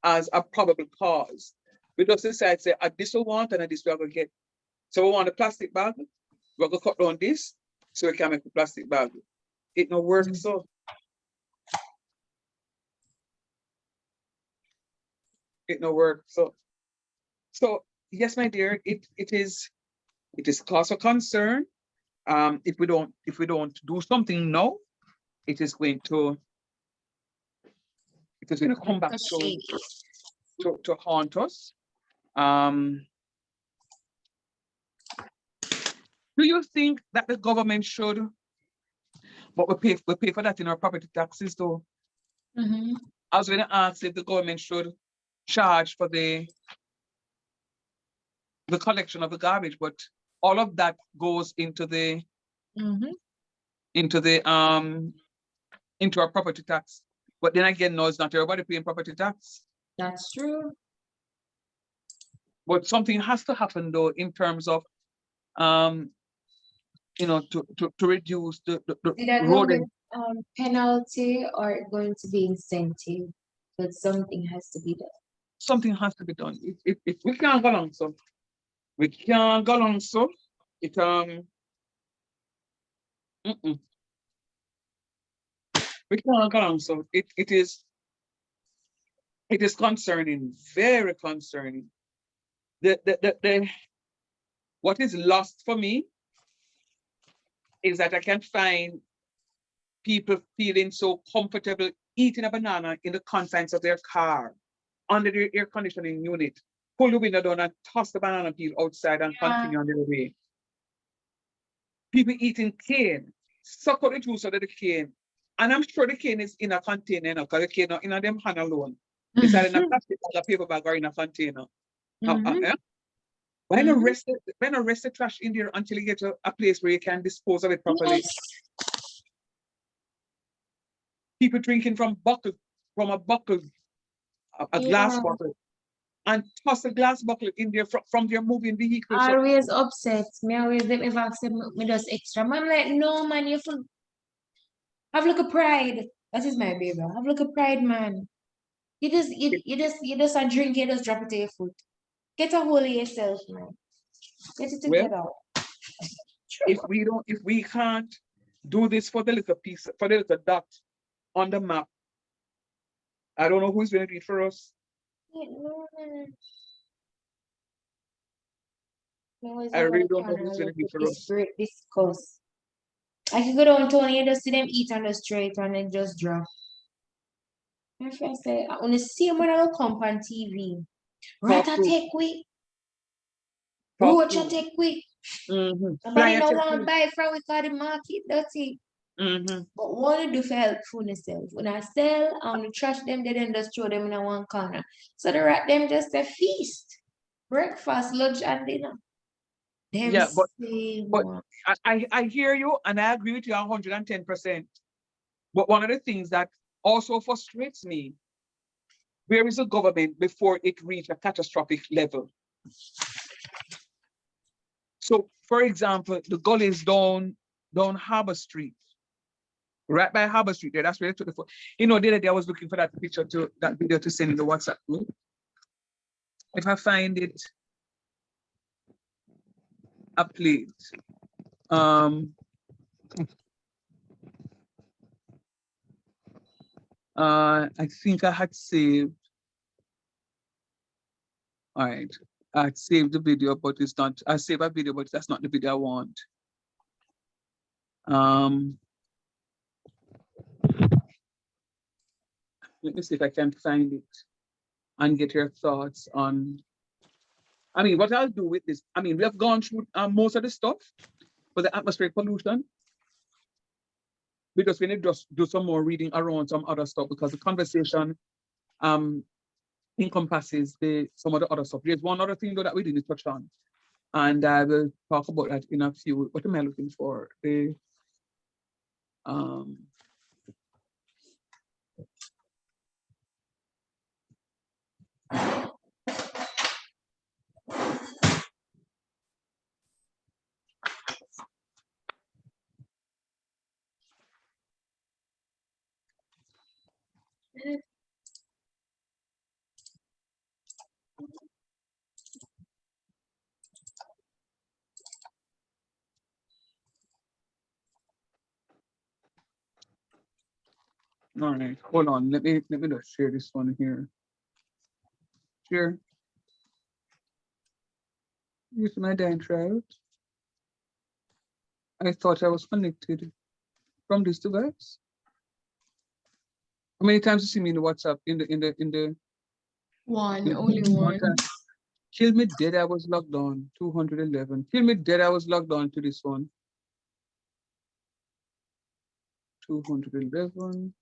a probable cause. We just decide, say, this we want and this we're going to get. So we want a plastic bag, we're going to cut down this so we can make a plastic bag. It no work so. It no work so. So yes, my dear, it is cause for concern. If we don't do something now, it is going to come back to haunt us. Do you think that the government should, but we pay for that in our property taxes though? I was going to ask if the government should charge for the collection of the garbage, but all of that goes into the into our property tax. But then again, no, it's not everybody paying property tax. That's true. But something has to happen though in terms of to reduce the Is that road. going to be penalty or going to be incentive? But something has to be done. Something has to be done. If we can't go along, so we can't go along, so it we can't go along, so it is concerning, very concerning. The what is lost for me is that I can find people feeling so comfortable eating a banana in the confines of their car, under their air conditioning unit, pull the window down and toss the banana peel outside and continue on their way. People eating cane, suck out the juice out of the cane. And I'm sure the cane is in a container, because the cane not in a them hand alone. It's either in a plastic bag, a paper bag, or in a container. Why not rest the trash in there until you get to a place where you can dispose of it properly? Yes. People drinking from a bottle, a glass bottle, and toss a glass bottle in there from their moving vehicle. Always upset. Me always them ever accept me just extra. I'm like, no man, you have a look of pride. That is my baby. Have a look of pride, man. You just a drink, you just drop it to your foot. Get a hold of yourself, man. Get it together. If we can't do this for the little piece, for the little dot on the map, I don't know who's going to do it for us. I really don't know who's going to do it for us. Discuss. I can go down Tony and just see them eat on the street and then just drop. My friend say, I wanna see him when I come on TV. Talk Rat to, take quick, talk roach to. take quick. Fly Somebody at no your want feet. buy from we call the market dirty. But what you do for help for yourself? When I sell, I want to trash them, they then just throw them in a one corner. So the rat them just a feast. Breakfast, lunch, and dinner. Them Yeah, same but one. I hear you and I agree with you 110%. But one of the things that also frustrates me, where is the government before it reach a catastrophic level? So, for example, the gullies down Harbor Street, right by Harbor Street there, that's where they took the photo. You know, the other day I was looking for that video to send in the WhatsApp group. If I find it, I play it. I think I had saved. All right. I saved the video, but it's not. I saved a video, but that's not the video I want. Let me see if I can find it and get your thoughts on. I mean, what I'll do with this, I mean, we have gone through most of the stuff for the atmospheric pollution. Because we need to just do some more reading around some other stuff because the conversation encompasses some of the other stuff. There's one other thing though that we didn't touch on. And I will talk about that in a few. What am I looking for? All right, hold on. Let me just share this one here. Share. Here's my dance route. I thought I was connected from this device. How many times you see me in the WhatsApp in the One, only one. time? Kill me dead, I was logged on. 211. Kill me dead, I was logged on to this one. 211.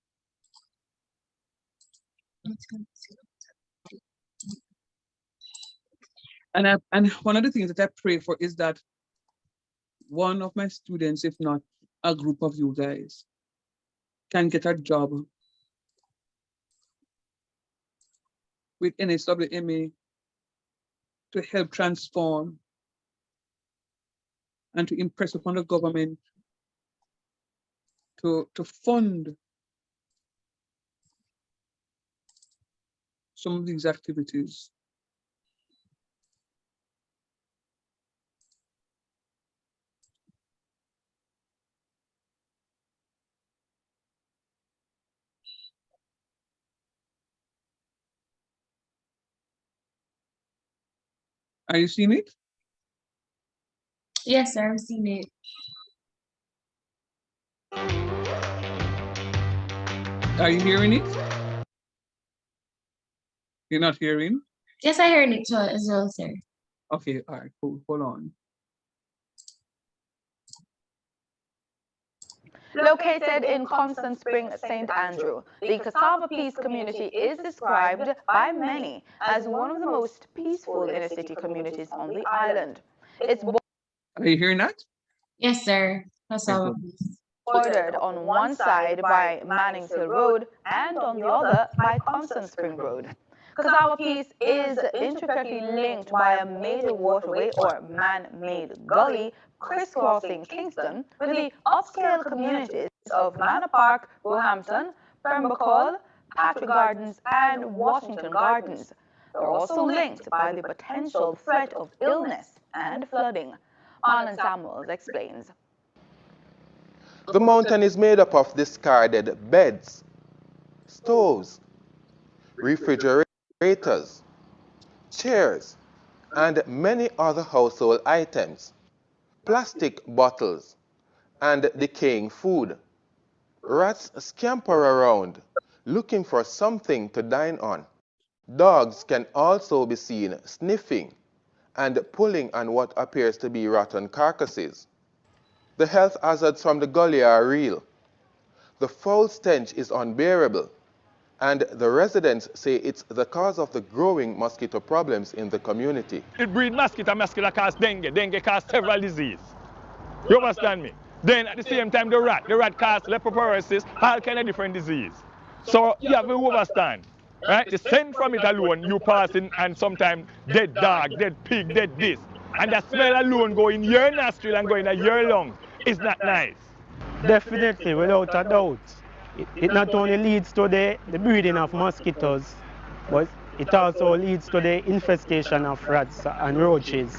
And one of the things that I pray for is that one of my students, if not a group of you guys, can get a job with NSWMA to help transform and to impress upon the government to fund some of these activities. Are you seeing it? Yes, sir, I've seen it. Are you hearing it? You're not hearing? Yes, I heard it too as well, sir. Okay, all right, cool. Hold on. Located in Constant Spring, St. Andrew, the Cassava Peace community is described by many as one of the most peaceful inner-city communities on the island. It's Are you hearing that? Yes, sir. That's all. bordered on one side by Mannings Hill Road and on the other by Constant Spring Road. Cassava Peace is intricately linked by a major waterway or man-made gully crisscrossing Kingston with the upscale communities of Manor Park, Roehampton, Pembroke Hall, Patrick Gardens and Washington Gardens. They're also linked by the potential threat of illness and flooding. Marlon Samuels explains. The mountain is made up of discarded beds, stoves, refrigerators, chairs, and many other household items, plastic bottles, and decaying food. Rats scamper around, looking for something to dine on. Dogs can also be seen sniffing and pulling on what appears to be rotten carcasses. The health hazards from the gully are real. The foul stench is unbearable, and the residents say it's the cause of the growing mosquito problems in the community. It breeds mosquito cause dengue. Dengue cause several diseases. You understand me? Then at the same time, the rat cause leprosy, all kind of different disease. So you have to understand, right? The scent from it alone, you passing, and sometimes dead dog, dead pig, dead this. And the smell alone go in your nostril and go in your lungs. It's not nice. Definitely, without a doubt. It not only leads to the breeding of mosquitoes, but it also leads to the infestation of rats and roaches,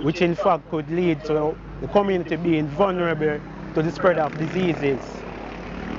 which in fact could lead to the community being vulnerable to the spread of diseases.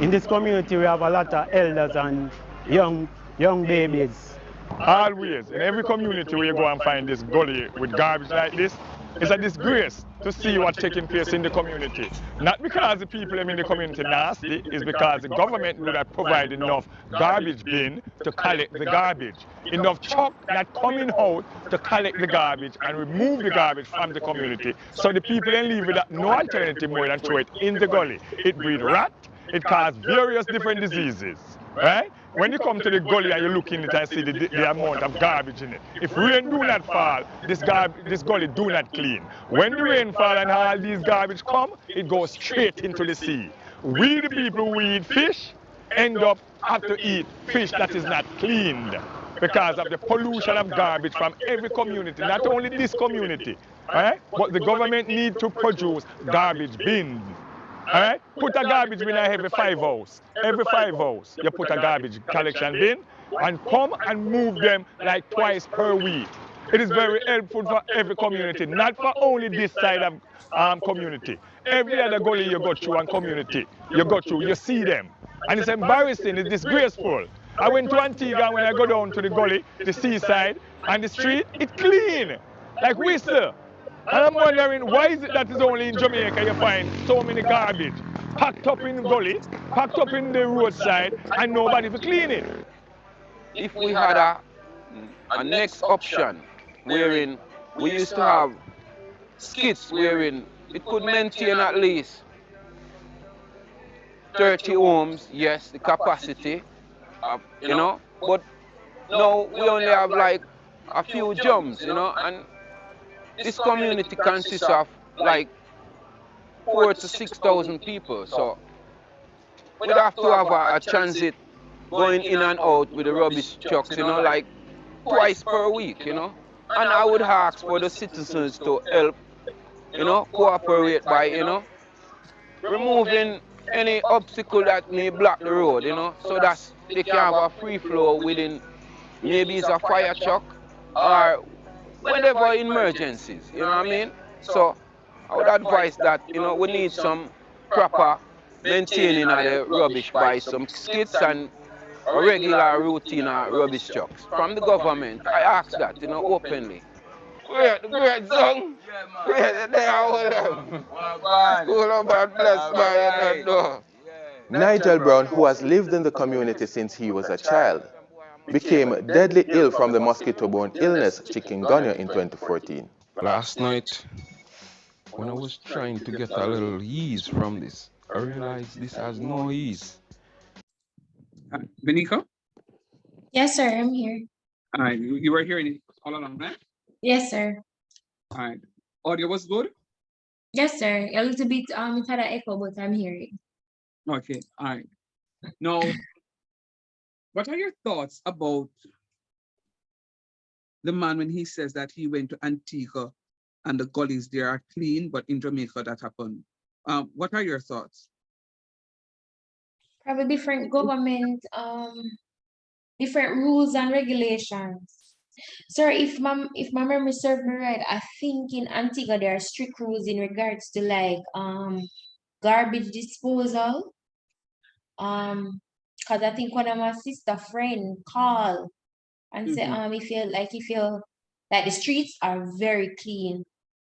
In this community, we have a lot of elders and young babies. Always, in every community where you go and find this gully with garbage like this, it's a disgrace to see what's taking place in the community. Not because the people in the community nasty, it's because the government would have provided enough garbage bin to collect the garbage. Enough truck not coming out to collect the garbage and remove the garbage from the community. So the people then leave with no alternative more than throw it in the gully. It breeds rat, it causes various different diseases, right? When you come to the gully and you look in it and see the amount of garbage in it, if rain do not fall, this gully do not clean. When the rain fall and all these garbage come, it goes straight into the sea. We, the people who eat fish, end up have to eat fish that is not cleaned because of the pollution of garbage from every community, not only this community, right? But the government need to produce garbage bins. All right? Put a garbage bin in every 5 hours. Every 5 hours, you put a garbage collection bin and come and move them like twice per week. It is very helpful for every community, not for only this side of community. Every other gully you go through and community, you go through, you see them. And it's embarrassing, it's disgraceful. I went to Antigua when I go down to the gully, the seaside, and the street, it's clean, like whistle. And I'm wondering, why is it that it's only in Jamaica you find so many garbage packed up in the gully, packed up in the roadside, and nobody to clean it? If we had a next option wherein we used to have skits wherein it could maintain at least 30 homes, yes, the capacity, you know, but now we only have like a few jumps, you know, and this community consists of like 4,000 to 6,000 people, so we'd have to have a transit going in and out with the rubbish trucks, you know, like twice per week, you know. And I would ask for the citizens to help, you know, cooperate by, you know, removing any obstacle that may block the road, you know, so that they can have a free flow within, maybe it's a fire truck or whatever emergencies, you know what I mean? So I would advise that, you know, we need some proper maintaining of the rubbish by some skits and a regular routine of rubbish trucks. From the government, I ask that, you know, openly. Great song. Great, they are all them. School of God bless by door. Nigel Brown, who has lived in the community since he was a child, became deadly ill from the mosquito-borne illness chikungunya in 2014. Last night, when I was trying to get a little ease from this, I realized this has no ease. Benika? Yes, sir, I'm here. All right, you were hearing it all along, right? Yes, sir. All right. Audio was good? Yes, sir. A little bit, it had an echo, but I'm hearing. Okay, all right. Now, what are your thoughts about the man when he says that he went to Antigua and the gullies there are clean, but in Jamaica that happened? What are your thoughts? Probably different government, different rules and regulations. Sir, if my memory serves me right, I think in Antigua there are strict rules in regards to like garbage disposal. Because I think one of my sister friend called and said if you like the streets are very clean,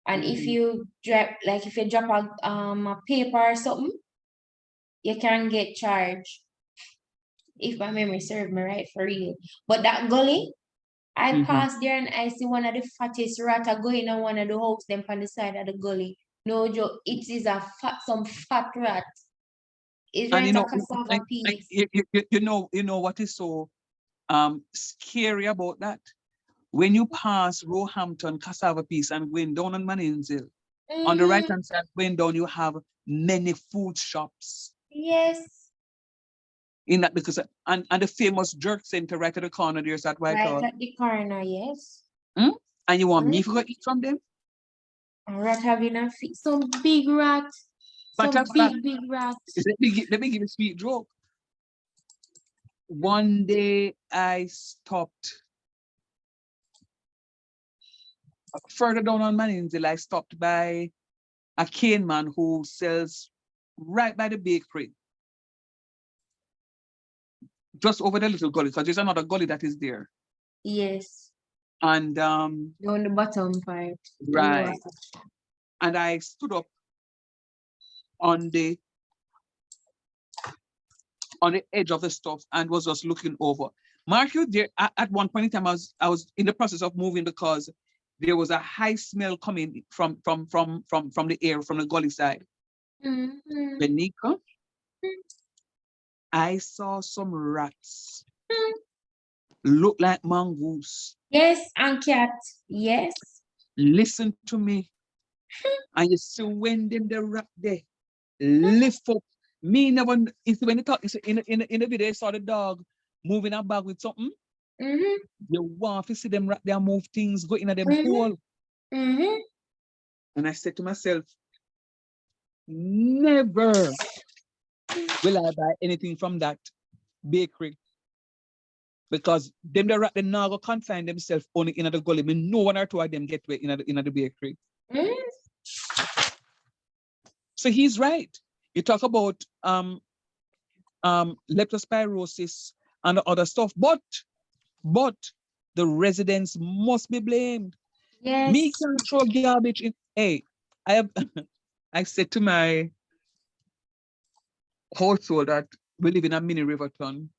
and if you drop a paper or something, you can get charged. if my memory serves me right for real. But that gully, I passed there and I see one of the fattest rat going on one of the house them on the side of the gully. No joke, it is some fat rat. It's And right a cassava piece. you know what is so scary about that? When you pass Roehampton, Cassava Piece, and going down on Maninzil, on the right hand side, going down, you have many food shops. Yes. In that because and the famous jerk center right at the corner there's that White Hall. Right at the corner, yes. And you want me to go eat from them? A rat having a some big rat. Some Matter of fact, big rat. let me give a sweet joke. One day I stopped further down on Maninzil. I stopped by a cane man who sells right by the bakery, just over the little gully, because there's another gully that is there. Yes. And down the bottom part. right. And I stood up on the edge of the stuff and was just looking over. Mark you there at one point in time I was in the process of moving because there was a high smell coming from the air from the gully side. Benika, I saw some rats look like mongoose. Yes, and cat. Yes. Listen to me. And you see when them the rat there lift up. Me never it's when you talk in the video I saw the dog moving a bag with something. You want to see them rat there move things, go in them hole. And I said to myself, never will I buy anything from that bakery. Because them the rat they now go confine themselves only in the gully. I mean, no one or two of them get away in the bakery. So he's right. You talk about leptospirosis and the other stuff, but the residents must be blamed. Yes. Me can't throw garbage in. Hey, I have I said to my household that we live in a mini Riverton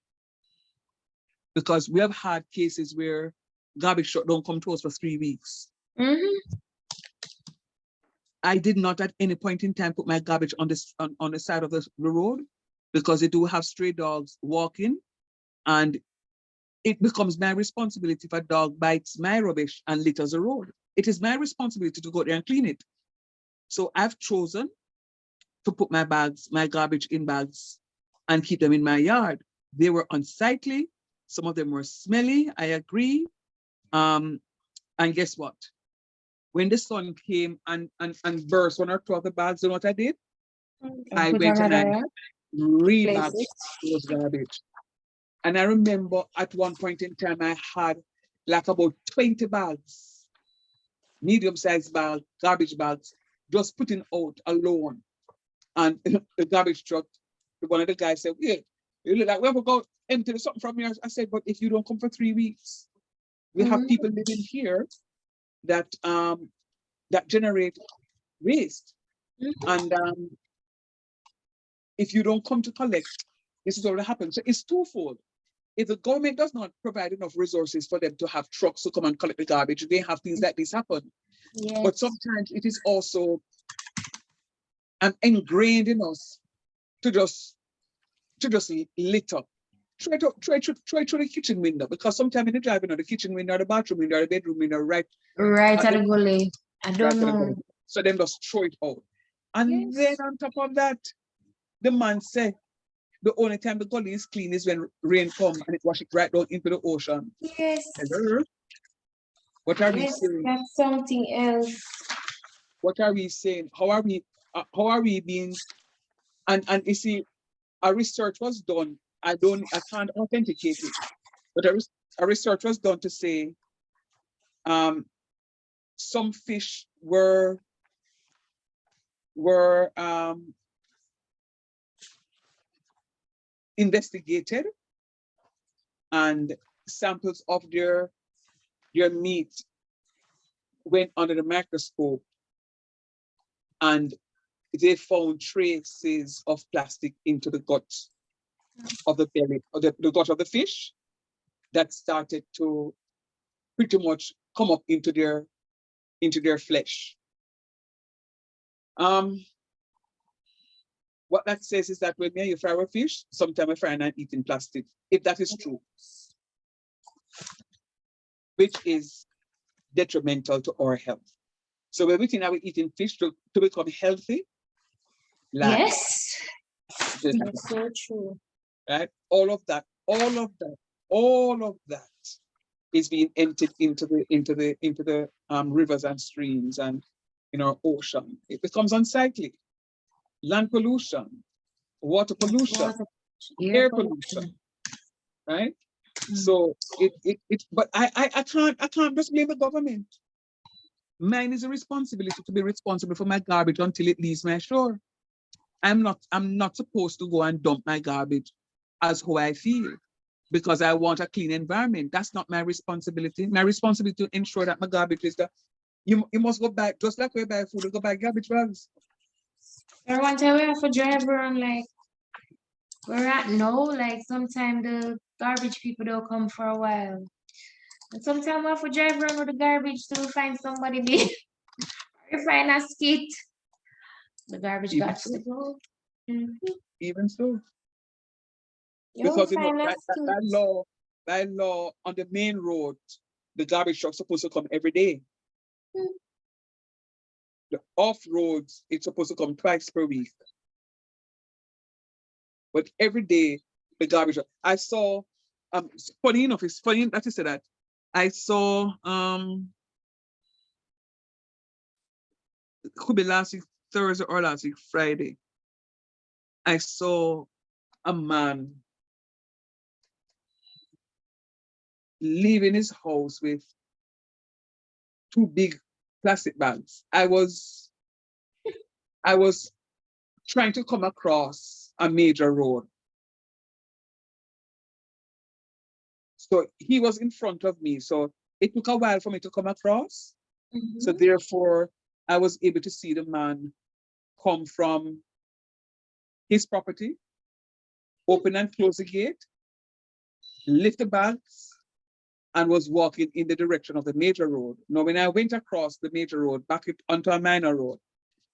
because we have had cases where garbage truck don't come to us for 3 weeks. I did not at any point in time put my garbage on the side of the road because they do have stray dogs walking, and it becomes my responsibility if a dog bites my rubbish and litters the road. It is my responsibility to go there and clean it. So I've chosen to put my garbage in bags and keep them in my yard. They were unsightly. Some of them were smelly, I agree. And guess what? When the sun came and burst 1 or 2 of the bags, you know what I did? I went and I rebagged those garbage. And I remember at one point in time, I had like about 20 bags, medium-sized bags, garbage bags, just putting out alone. And the garbage truck, one of the guys said, yeah, you look like we ever go empty something from here. I said, but if you don't come for 3 weeks, we have people living here that that generate waste. And if you don't come to collect, this is what will happen. So it's twofold. If the government does not provide enough resources for them to have trucks to come and collect the garbage, they have things like this happen. Yes. But sometimes it is also ingrained in us to just litter. Try through the kitchen window, because sometimes in the driving or the kitchen window or the bathroom window or the bedroom window, right at the gully. I don't know. So them just throw it out. And then on top of that, the man said the only time the gully is clean is when rain comes and it washes it right down into the ocean. Yes. What are we saying? That's something else. What are we saying? How are we being? And you see, a research was done. I can't authenticate it, but a research was done to say some fish were investigated, and samples of their meat went under the microscope, and they found traces of plastic into the gut. of the belly, or the gut of the fish, that started to pretty much come up into their flesh. What that says is that when you fry our fish, sometimes we fry and eating plastic, if that is true, which is detrimental to our health. So when we think that we're eating fish to become healthy, Yes. Just That's so true. right? All of that is being emptied into the rivers and streams and in our ocean. It becomes unsightly. Land pollution, water pollution, air pollution, right? So but I can't just blame the government. Mine is a responsibility to be responsible for my garbage until it leaves my shore. I'm not supposed to go and dump my garbage as how I feel because I want a clean environment. That's not my responsibility. My responsibility to ensure that my garbage is that you must go back, just like we buy food, you go buy garbage bags. I one time we have to drive around like where at now, like sometimes the garbage people don't come for a while. And sometimes we have to drive around with the garbage to find somebody there. Or find a skit. The garbage Even got so. to go. Even so. You Because find a skit. by law on the main road, the garbage truck's supposed to come every day. The off roads, it's supposed to come twice per week. But every day, the garbage truck. I saw, funny enough, it's funny that you said that. I saw, it could be last week Thursday or last week Friday. I saw a man leaving his house with 2 big plastic bags. I was trying to come across a major road. So he was in front of me. So it took a while for me to come across. So therefore, I was able to see the man come from his property, open and close the gate, lift the bags, and was walking in the direction of the major road. Now, when I went across the major road, back onto a minor road,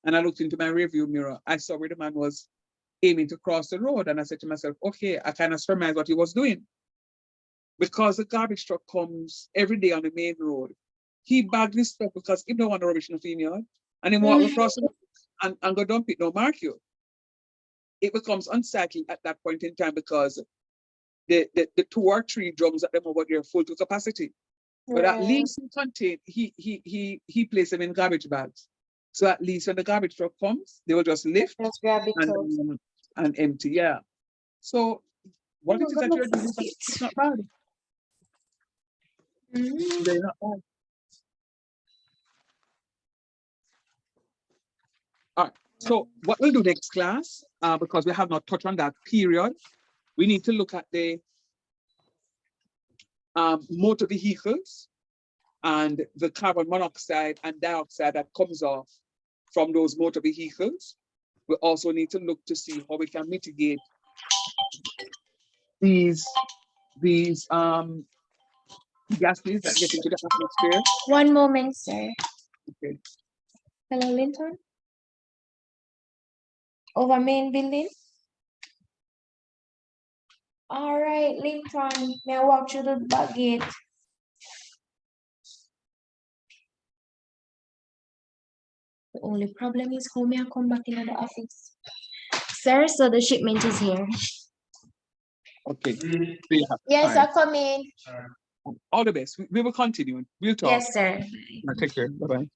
and I looked into my rearview mirror, I saw where the man was aiming to cross the road. And I said to myself, okay, I kind of surmised what he was doing. Because the garbage truck comes every day on the main road, he bagged his stuff because he don't want the rubbish in the yard. And he walk across the road and go dump it, no mark you. It becomes unsightly at that point in time because the 2 or 3 drums at the moment they're full to capacity. But at least he placed them in garbage bags. So at least when the garbage truck comes, they will just lift and empty. Yeah. So what it is that you're doing is not bad. They're not bad. All right. So what we'll do next class, because we have not touched on that period, we need to look at the motor vehicles and the carbon monoxide and dioxide that comes off from those motor vehicles. We also need to look to see how we can mitigate these gases that get into the atmosphere. One moment, sir. Okay. Hello, Linton. Over main building. All right, Linton. May I walk through the back gate? The only problem is how may I come back into the office? Sir, so the shipment is here. Okay. So you have Yes, time. I come in. All the best. We will continue. We'll talk. Yes, sir. Take care. Bye-bye.